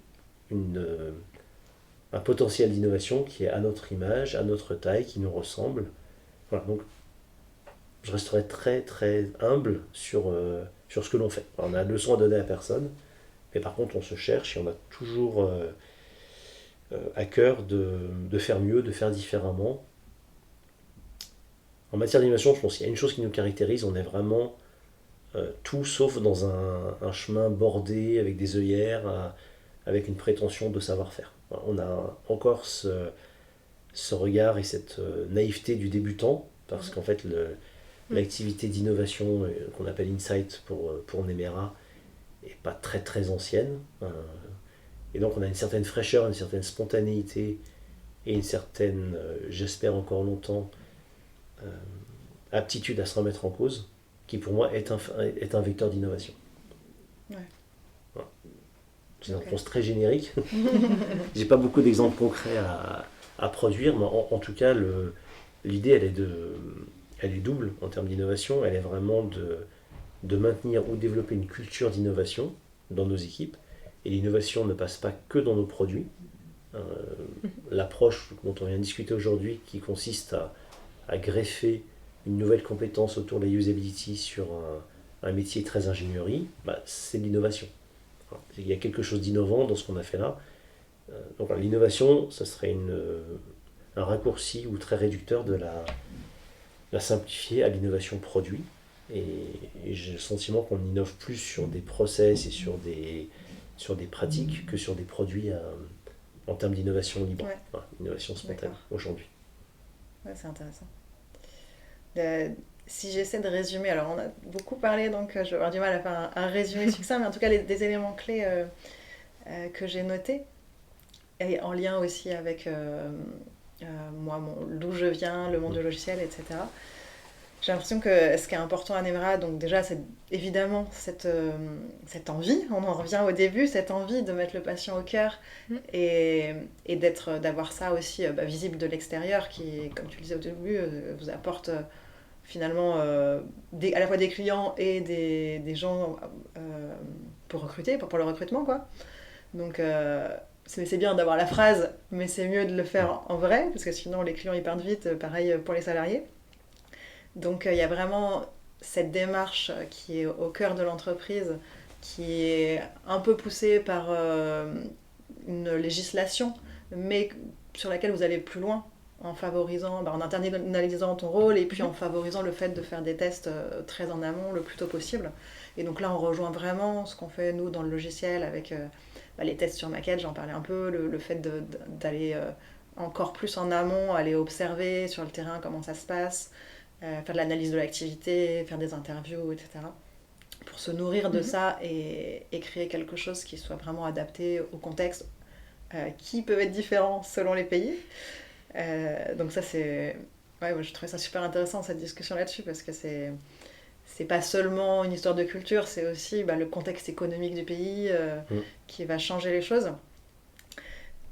un potentiel d'innovation qui est à notre image, à notre taille, qui nous ressemble. Voilà, donc je resterai très très humble sur ce que l'on fait. Alors, on a de leçons à donner à personne, mais par contre on se cherche et on a toujours à cœur de faire mieux, de faire différemment. En matière d'innovation, je pense qu'il y a une chose qui nous caractérise, on est vraiment tout sauf dans un chemin bordé avec des œillères, avec une prétention de savoir-faire. On a encore ce regard et cette naïveté du débutant, parce qu'en fait l'activité d'innovation qu'on appelle Insight pour Nemera n'est pas très très ancienne. Et donc on a une certaine fraîcheur, une certaine spontanéité et une certaine, j'espère encore longtemps, aptitude à se remettre en cause, qui pour moi est un vecteur d'innovation. Ouais. Voilà. C'est une réponse très générique. J'ai pas beaucoup d'exemples concrets à produire, mais en tout cas l'idée elle est double en termes d'innovation. Elle est vraiment de maintenir ou développer une culture d'innovation dans nos équipes. Et l'innovation ne passe pas que dans nos produits. L'approche dont on vient de discuter aujourd'hui, qui consiste à greffer une nouvelle compétence autour de la usability sur un métier très ingénierie, c'est de l'innovation. Il y a quelque chose d'innovant dans ce qu'on a fait là. Donc l'innovation, ça serait un raccourci ou très réducteur de la simplifier à l'innovation produit. Et j'ai le sentiment qu'on innove plus sur des process et sur des pratiques que sur des produits en termes d'innovation libre, innovation spontanée aujourd'hui. Ouais, c'est intéressant. Si j'essaie de résumer, alors on a beaucoup parlé, donc je vais avoir du mal à faire un résumé succinct, mais en tout cas des éléments clés que j'ai notés, et en lien aussi avec moi, d'où je viens, le monde du logiciel, etc. J'ai l'impression que ce qui est important à Nemera, donc déjà, c'est évidemment cette envie, on en revient au début, cette envie de mettre le patient au cœur et d'avoir ça aussi visible de l'extérieur qui, comme tu le disais au début, vous apporte finalement à la fois des clients et des gens pour recruter, pour le recrutement, quoi. Donc c'est bien d'avoir la phrase, mais c'est mieux de le faire en vrai, parce que sinon les clients ils partent vite, pareil pour les salariés. Donc il y a vraiment cette démarche qui est au cœur de l'entreprise, qui est un peu poussée par une législation, mais sur laquelle vous allez plus loin, en favorisant, en internalisant ton rôle et puis en favorisant le fait de faire des tests très en amont le plus tôt possible. Et donc là on rejoint vraiment ce qu'on fait nous dans le logiciel avec les tests sur maquette, j'en parlais un peu, le fait d'aller encore plus en amont, aller observer sur le terrain comment ça se passe, faire de l'analyse de l'activité, faire des interviews, etc. Pour se nourrir de ça et créer quelque chose qui soit vraiment adapté au contexte, qui peut être différent selon les pays. Donc ça c'est... Ouais, je trouvais ça super intéressant cette discussion là-dessus, parce que c'est pas seulement une histoire de culture, c'est aussi le contexte économique du pays qui va changer les choses.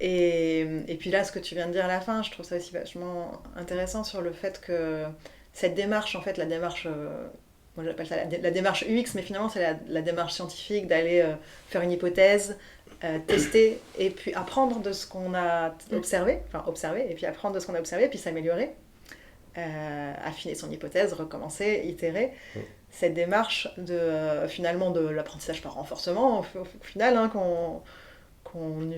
Et puis là, ce que tu viens de dire à la fin, je trouve ça aussi vachement intéressant sur le fait que cette démarche, en fait, la démarche, moi j'appelle ça la démarche UX, mais finalement c'est la démarche scientifique d'aller faire une hypothèse, tester, et puis apprendre de ce qu'on a observé, et puis apprendre de ce qu'on a observé, puis s'améliorer, affiner son hypothèse, recommencer, itérer. Cette démarche finalement de l'apprentissage par renforcement, au final, qu'on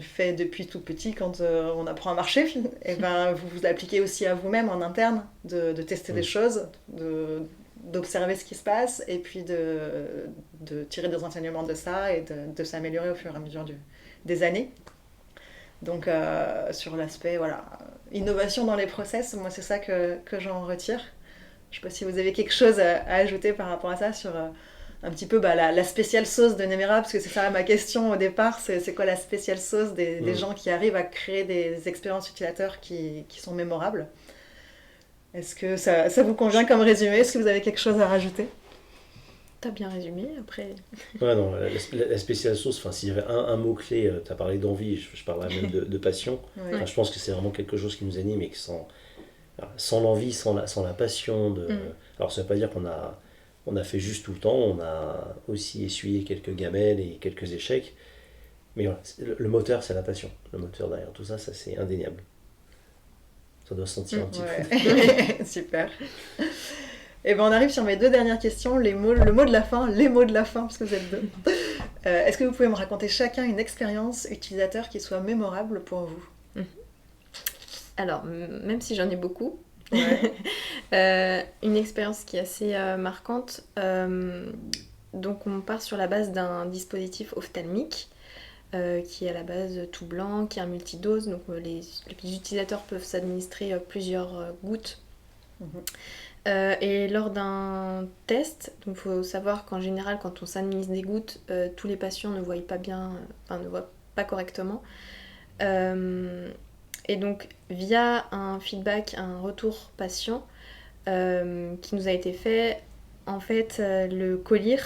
fait depuis tout petit quand on apprend à marcher, et vous l'appliquez aussi à vous-même en interne, de tester des choses, d'observer ce qui se passe, et puis de tirer des enseignements de ça, et de s'améliorer au fur et à mesure des années. Donc sur l'aspect innovation dans les process, moi c'est ça que j'en retire. Je ne sais pas si vous avez quelque chose à ajouter par rapport à ça sur un petit peu la spéciale sauce de Nemera, parce que c'est ça ma question au départ, c'est quoi la spéciale sauce des gens qui arrivent à créer des expériences utilisateurs qui sont mémorables. Est-ce que ça vous convient comme résumé? Est-ce que vous avez quelque chose à rajouter? T'as bien résumé, après... Ouais, non, la spéciale sauce, s'il y avait un mot-clé, tu as parlé d'envie, je parlerais même de passion. Ouais. Je pense que c'est vraiment quelque chose qui nous anime et que sans l'envie, sans la passion, alors ça ne veut pas dire qu'on a fait juste tout le temps, on a aussi essuyé quelques gamelles et quelques échecs, mais voilà, le moteur c'est la passion, le moteur derrière tout ça, c'est indéniable. Ça doit se sentir un petit peu. Super. Et on arrive sur mes 2 dernières questions, les mots de la fin, parce que vous êtes 2. Est-ce que vous pouvez me raconter chacun une expérience utilisateur qui soit mémorable pour vous? Alors, même si j'en ai beaucoup, une expérience qui est assez marquante, donc on part sur la base d'un dispositif ophtalmique qui est à la base tout blanc, qui est un multidose, donc les utilisateurs peuvent s'administrer plusieurs gouttes. Et lors d'un test, il faut savoir qu'en général quand on s'administre des gouttes, tous les patients ne voient pas bien, ne voient pas correctement. Et donc via un feedback, un retour patient qui nous a été fait, en fait le collier,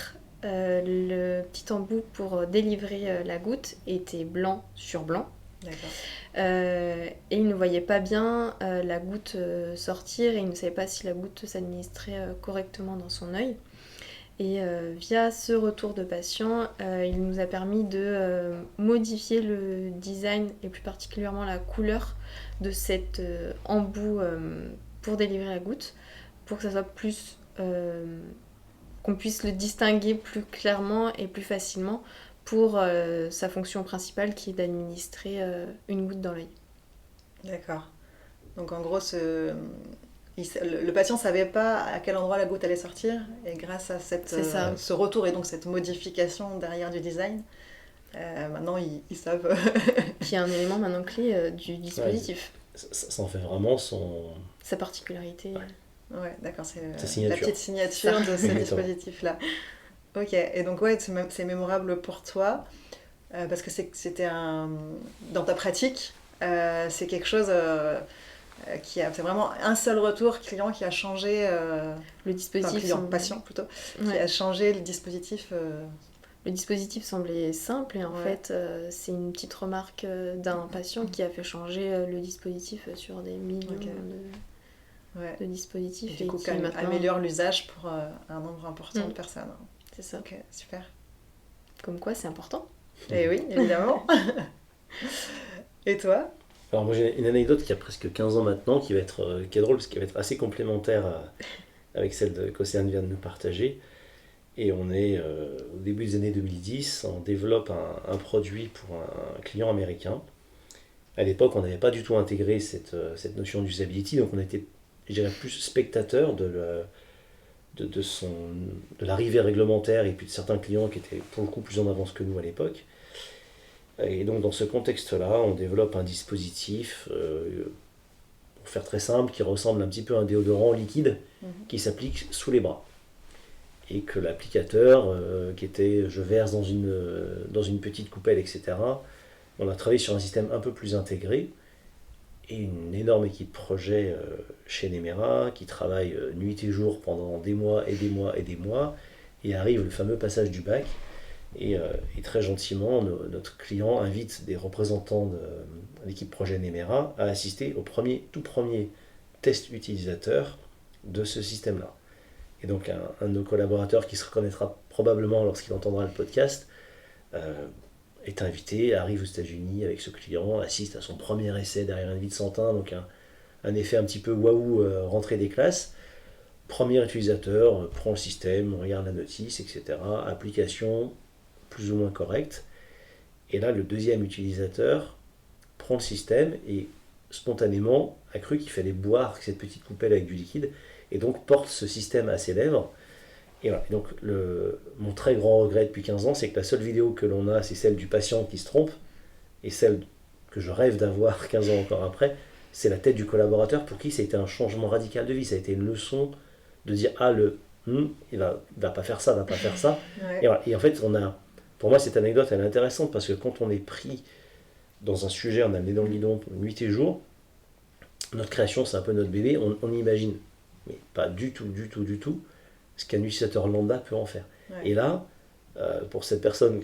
le petit embout pour délivrer la goutte était blanc sur blanc. D'accord. Et il ne voyait pas bien la goutte sortir, et il ne savait pas si la goutte s'administrait correctement dans son œil. Et via ce retour de patient, il nous a permis de modifier le design et plus particulièrement la couleur de cet embout pour délivrer la goutte, pour que ça soit plus... qu'on puisse le distinguer plus clairement et plus facilement pour sa fonction principale qui est d'administrer une goutte dans l'œil. D'accord. Donc en gros, le patient ne savait pas à quel endroit la goutte allait sortir, et grâce à ce retour et donc cette modification derrière du design, maintenant ils savent... Qui est un élément maintenant clé du dispositif. Ça en fait vraiment sa particularité. Ouais, d'accord, c'est la petite signature de ce dispositif-là. Ok, et donc c'est mémorable pour toi, parce que c'était dans ta pratique, c'est quelque chose c'est vraiment un seul retour client qui a changé, le dispositif patient plutôt, ouais. qui a changé le dispositif. Le dispositif semblait simple et en fait c'est une petite remarque d'un patient qui a fait changer le dispositif sur des millions de dispositifs et du coup qui maintenant améliore l'usage pour un nombre important de personnes. C'est ça. Ok, super. Comme quoi c'est important. Et oui, évidemment. Et toi ? Alors moi j'ai une anecdote qui a presque 15 ans maintenant, qui est drôle parce qu'elle va être assez complémentaire avec celle qu'Océane vient de nous partager. Et on est au début des années 2010, on développe un produit pour un client américain. À l'époque, on n'avait pas du tout intégré cette notion d'usability, donc on était, je dirais, plus spectateur de l'arrivée réglementaire et puis de certains clients qui étaient pour le coup plus en avance que nous à l'époque. Et donc dans ce contexte-là, on développe un dispositif, pour faire très simple, qui ressemble un petit peu à un déodorant liquide qui s'applique sous les bras. Et que l'applicateur, qui était je verse dans une petite coupelle, etc., on a travaillé sur un système un peu plus intégré et une énorme équipe projet chez Nemera qui travaille nuit et jour pendant des mois et des mois et des mois, et arrive le fameux passage du bac. Et très gentiment, notre client invite des représentants de l'équipe projet Nemera à assister au tout premier test utilisateur de ce système-là. Et donc un de nos collaborateurs qui se reconnaîtra probablement lorsqu'il entendra le podcast est invité, arrive aux États-Unis avec ce client, assiste à son premier essai derrière une vitre sans teint, donc un effet un petit peu waouh, rentrée des classes. Premier utilisateur prend le système, regarde la notice, etc. Application plus ou moins correcte. Et là, le deuxième utilisateur prend le système et spontanément a cru qu'il fallait boire cette petite coupelle avec du liquide et donc porte ce système à ses lèvres. Et voilà. Et donc mon très grand regret depuis 15 ans, c'est que la seule vidéo que l'on a, c'est celle du patient qui se trompe, et celle que je rêve d'avoir 15 ans encore après, c'est la tête du collaborateur pour qui ça a été un changement radical de vie. Ça a été une leçon de dire il va pas faire ça, va pas faire ça. Ouais. Et, voilà. Et en fait, pour moi, cette anecdote elle est intéressante parce que quand on est pris dans un sujet, on a le nez dans le guidon nuit et jour, notre création c'est un peu notre bébé, on imagine, mais pas du tout ce qu'un utilisateur lambda peut en faire. Ouais. Et là, pour cette personne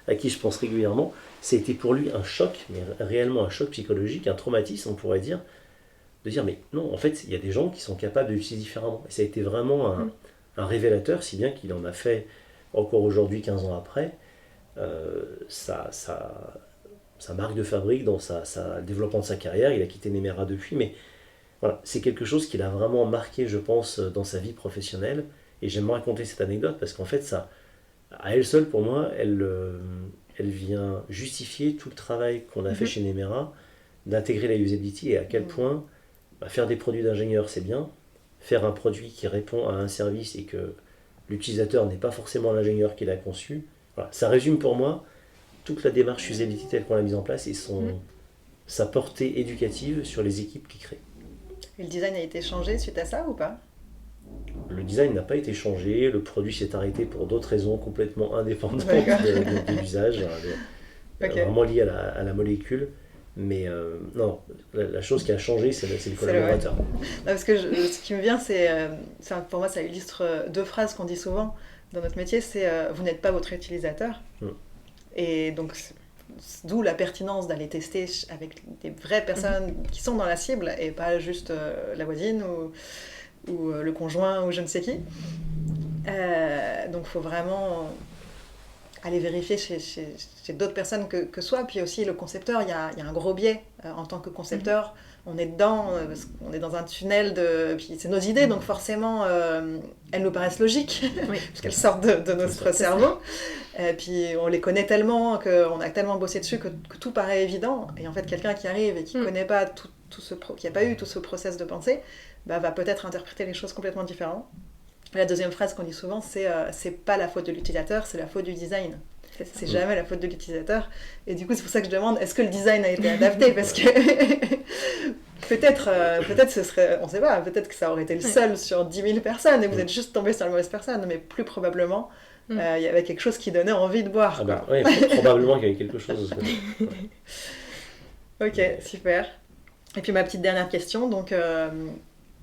à qui je pense régulièrement, c'était pour lui un choc, mais réellement un choc psychologique, un traumatisme, on pourrait dire, de dire mais non, en fait, il y a des gens qui sont capables de l'utiliser différemment. Et ça a été vraiment un révélateur, si bien qu'il en a fait encore aujourd'hui, 15 ans après, sa marque de fabrique dans le développement de sa carrière. Il a quitté Nemera depuis, mais voilà, c'est quelque chose qui l'a vraiment marqué, je pense, dans sa vie professionnelle. Et j'aime raconter cette anecdote parce qu'en fait, ça, à elle seule, pour moi, elle vient justifier tout le travail qu'on a fait chez Nemera, d'intégrer la usability et à quel point faire des produits d'ingénieur, c'est bien. Faire un produit qui répond à un service et que l'utilisateur n'est pas forcément l'ingénieur qui l'a conçu. Voilà, ça résume pour moi toute la démarche usability telle qu'on l'a mise en place et sa portée éducative sur les équipes qui créent. Et le design a été changé suite à ça ou pas ? Le design n'a pas été changé, le produit s'est arrêté pour d'autres raisons complètement indépendantes de l'usage, vraiment liées à la molécule. Mais non, la chose qui a changé, c'est le collaborateur. Non, parce que ce qui me vient, pour moi, ça illustre deux phrases qu'on dit souvent dans notre métier, c'est vous n'êtes pas votre utilisateur. Et donc, d'où la pertinence d'aller tester avec des vraies personnes qui sont dans la cible et pas juste la voisine ou le conjoint ou je ne sais qui. Donc, il faut vraiment aller vérifier chez d'autres personnes que soi. Puis aussi, le concepteur, il y a un gros biais. En tant que concepteur, on est dedans, parce qu'on est dans un tunnel puis c'est nos idées, donc forcément, elles nous paraissent logiques, puisqu'elles sortent de notre cerveau. Puis on les connaît tellement, qu'on a tellement bossé dessus que tout paraît évident. Et en fait, quelqu'un qui arrive et qui connaît pas qui n'a pas eu tout ce process de pensée, va peut-être interpréter les choses complètement différemment. La deuxième phrase qu'on dit souvent, c'est pas la faute de l'utilisateur, c'est la faute du design. C'est jamais la faute de l'utilisateur. Et du coup, c'est pour ça que je demande, est-ce que le design a été adapté ? Parce que peut-être ce serait, on sait pas, peut-être que ça aurait été le seul sur 10 000 personnes et vous êtes juste tombé sur la mauvaise personne, mais plus probablement, il y avait quelque chose qui donnait envie de boire. Oui, probablement qu'il y avait quelque chose. Ok, super. Et puis ma petite dernière question, donc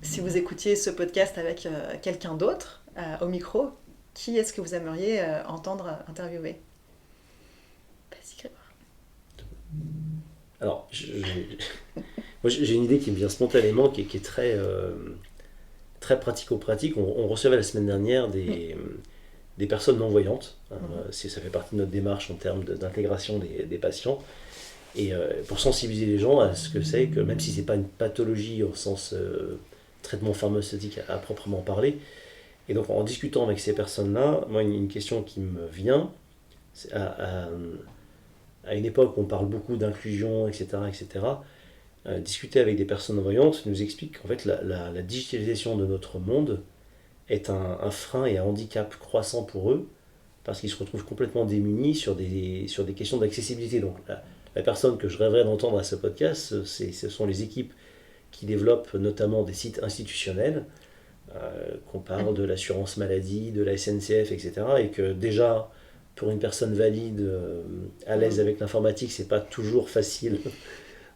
si vous écoutiez ce podcast avec quelqu'un d'autre au micro, qui est-ce que vous aimeriez entendre interviewer? Vas-y, Grégoire. Alors, moi, j'ai une idée qui me vient spontanément, qui est très, très pratico-pratique. On recevait la semaine dernière des personnes non-voyantes. Ça fait partie de notre démarche en termes d'intégration des patients. Et pour sensibiliser les gens à ce que c'est, que même si ce n'est pas une pathologie au sens traitement pharmaceutique à proprement parler. Et donc en discutant avec ces personnes-là, moi une question qui me vient, c'est à une époque où on parle beaucoup d'inclusion, etc., discuter avec des personnes non-voyantes nous explique qu'en fait la digitalisation de notre monde est un frein et un handicap croissant pour eux, parce qu'ils se retrouvent complètement démunis sur des questions d'accessibilité. Donc la personne que je rêverais d'entendre à ce podcast, ce sont les équipes qui développent notamment des sites institutionnels, qu'on parle de l'assurance maladie, de la SNCF, etc. Et que déjà, pour une personne valide, à l'aise avec l'informatique, c'est pas toujours facile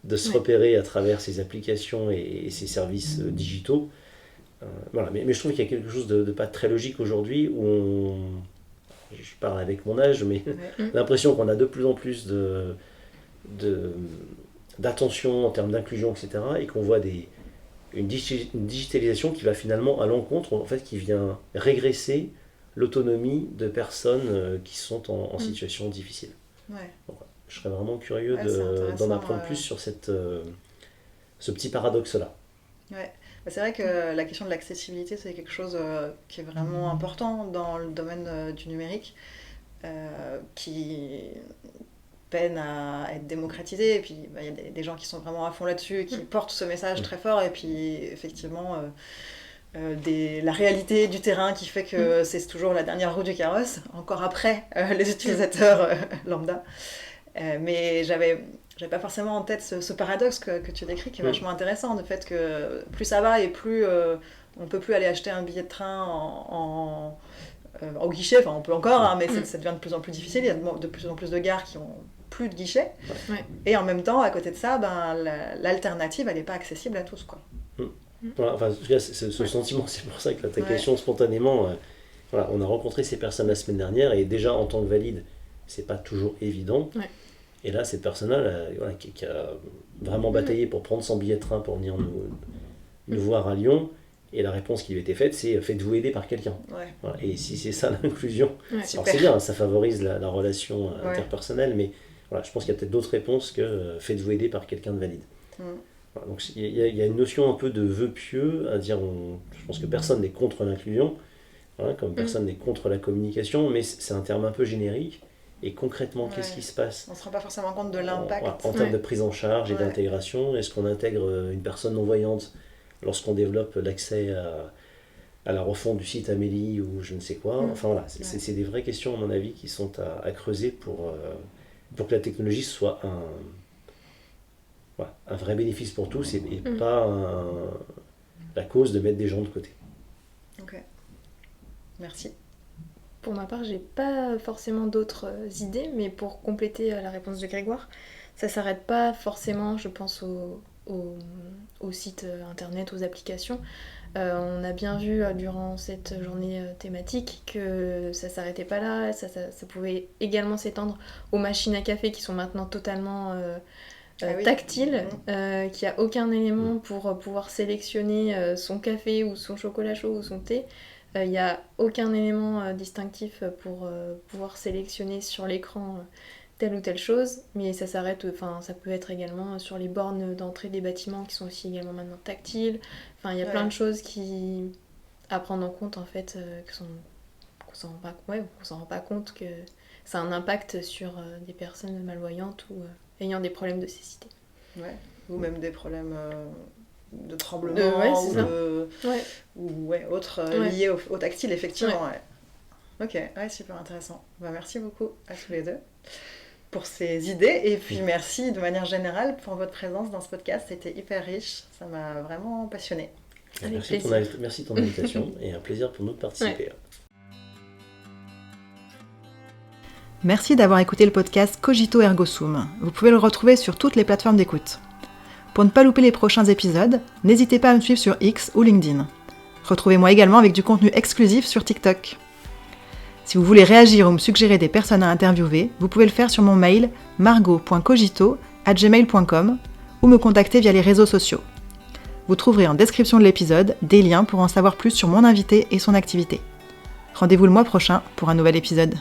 de se repérer à travers ces applications et ces services digitaux. Voilà. Mais je trouve qu'il y a quelque chose de pas très logique aujourd'hui, où je parle avec mon âge, mais l'impression qu'on a de plus en plus d'attention en termes d'inclusion, etc. Et qu'on voit une digitalisation qui va finalement à l'encontre, en fait, qui vient régresser l'autonomie de personnes qui sont en situation difficile. Ouais. Donc, je serais vraiment curieux d'en apprendre plus sur ce petit paradoxe-là. Ouais. C'est vrai que la question de l'accessibilité, c'est quelque chose qui est vraiment important dans le domaine du numérique, qui peine à être démocratisé. Et puis, il y a des gens qui sont vraiment à fond là-dessus, qui portent ce message très fort. Et puis, effectivement, la réalité du terrain qui fait que c'est toujours la dernière roue du carrosse, encore après les utilisateurs lambda. Mais j'avais pas forcément en tête ce paradoxe que tu décris, qui est vachement intéressant, le fait que plus ça va et plus on peut plus aller acheter un billet de train au guichet. Enfin, on peut encore, hein, mais ça devient de plus en plus difficile. Il y a de plus en plus de gares qui ont plus de guichets. Ouais. Et en même temps, à côté de ça, l'alternative, elle n'est pas accessible à tous, quoi. Voilà, enfin, en tout cas, ce sentiment, c'est pour ça que ta question spontanément, voilà, on a rencontré ces personnes la semaine dernière, et déjà en tant que valide, c'est pas toujours évident. Ouais. Et là, cette personne-là, voilà, qui a vraiment bataillé pour prendre son billet de train pour venir nous voir à Lyon, et la réponse qui lui a été faite, c'est « faites-vous aider par quelqu'un ». Voilà, et si c'est ça l'inclusion, alors c'est bien, ça favorise la relation interpersonnelle, mais voilà, je pense qu'il y a peut-être d'autres réponses que « faites-vous aider par quelqu'un de valide ». Voilà, donc il y a une notion un peu de vœu pieux à dire, je pense que personne n'est contre l'inclusion, voilà, comme personne n'est contre la communication, mais c'est un terme un peu générique. Et concrètement, qu'est-ce qui se passe ? On ne se rend pas forcément compte de l'impact. En termes de prise en charge et d'intégration, est-ce qu'on intègre une personne non-voyante lorsqu'on développe l'accès à la refonte du site Amélie ou je ne sais quoi ? Enfin voilà, c'est des vraies questions, à mon avis, qui sont à creuser pour que la technologie soit un vrai bénéfice pour tous et pas la cause de mettre des gens de côté. Ok. Merci. Pour ma part, j'ai pas forcément d'autres idées, mais pour compléter la réponse de Grégoire, ça s'arrête pas forcément, je pense, au site internet, aux applications. On a bien vu durant cette journée thématique que ça s'arrêtait pas là, ça pouvait également s'étendre aux machines à café qui sont maintenant totalement tactiles, qu'il n'y a aucun élément pour pouvoir sélectionner son café ou son chocolat chaud ou son thé. Il n'y a aucun élément distinctif pour pouvoir sélectionner sur l'écran telle ou telle chose, mais ça s'arrête, ça peut être également sur les bornes d'entrée des bâtiments qui sont aussi également maintenant tactiles. Enfin, il y a plein de choses à prendre en compte en fait, qu'on s'en rend pas compte que ça a un impact sur des personnes malvoyantes ou ayant des problèmes de cécité. Ouais. Ou même des problèmes de tremblement ou autres liés au tactile, effectivement. Ok, super intéressant. Merci beaucoup à tous les deux pour ces idées, et puis merci de manière générale pour votre présence dans ce podcast. C'était hyper riche, ça m'a vraiment passionnée. Merci de ton invitation et un plaisir pour nous de participer. Merci d'avoir écouté le podcast Cogito Ergo Sum. Vous pouvez le retrouver sur toutes les plateformes d'écoute. Pour ne pas louper les prochains épisodes, n'hésitez pas à me suivre sur X ou LinkedIn. Retrouvez-moi également avec du contenu exclusif sur TikTok. Si vous voulez réagir ou me suggérer des personnes à interviewer, vous pouvez le faire sur mon mail margot.cogito@gmail.com ou me contacter via les réseaux sociaux. Vous trouverez en description de l'épisode des liens pour en savoir plus sur mon invité et son activité. Rendez-vous le mois prochain pour un nouvel épisode.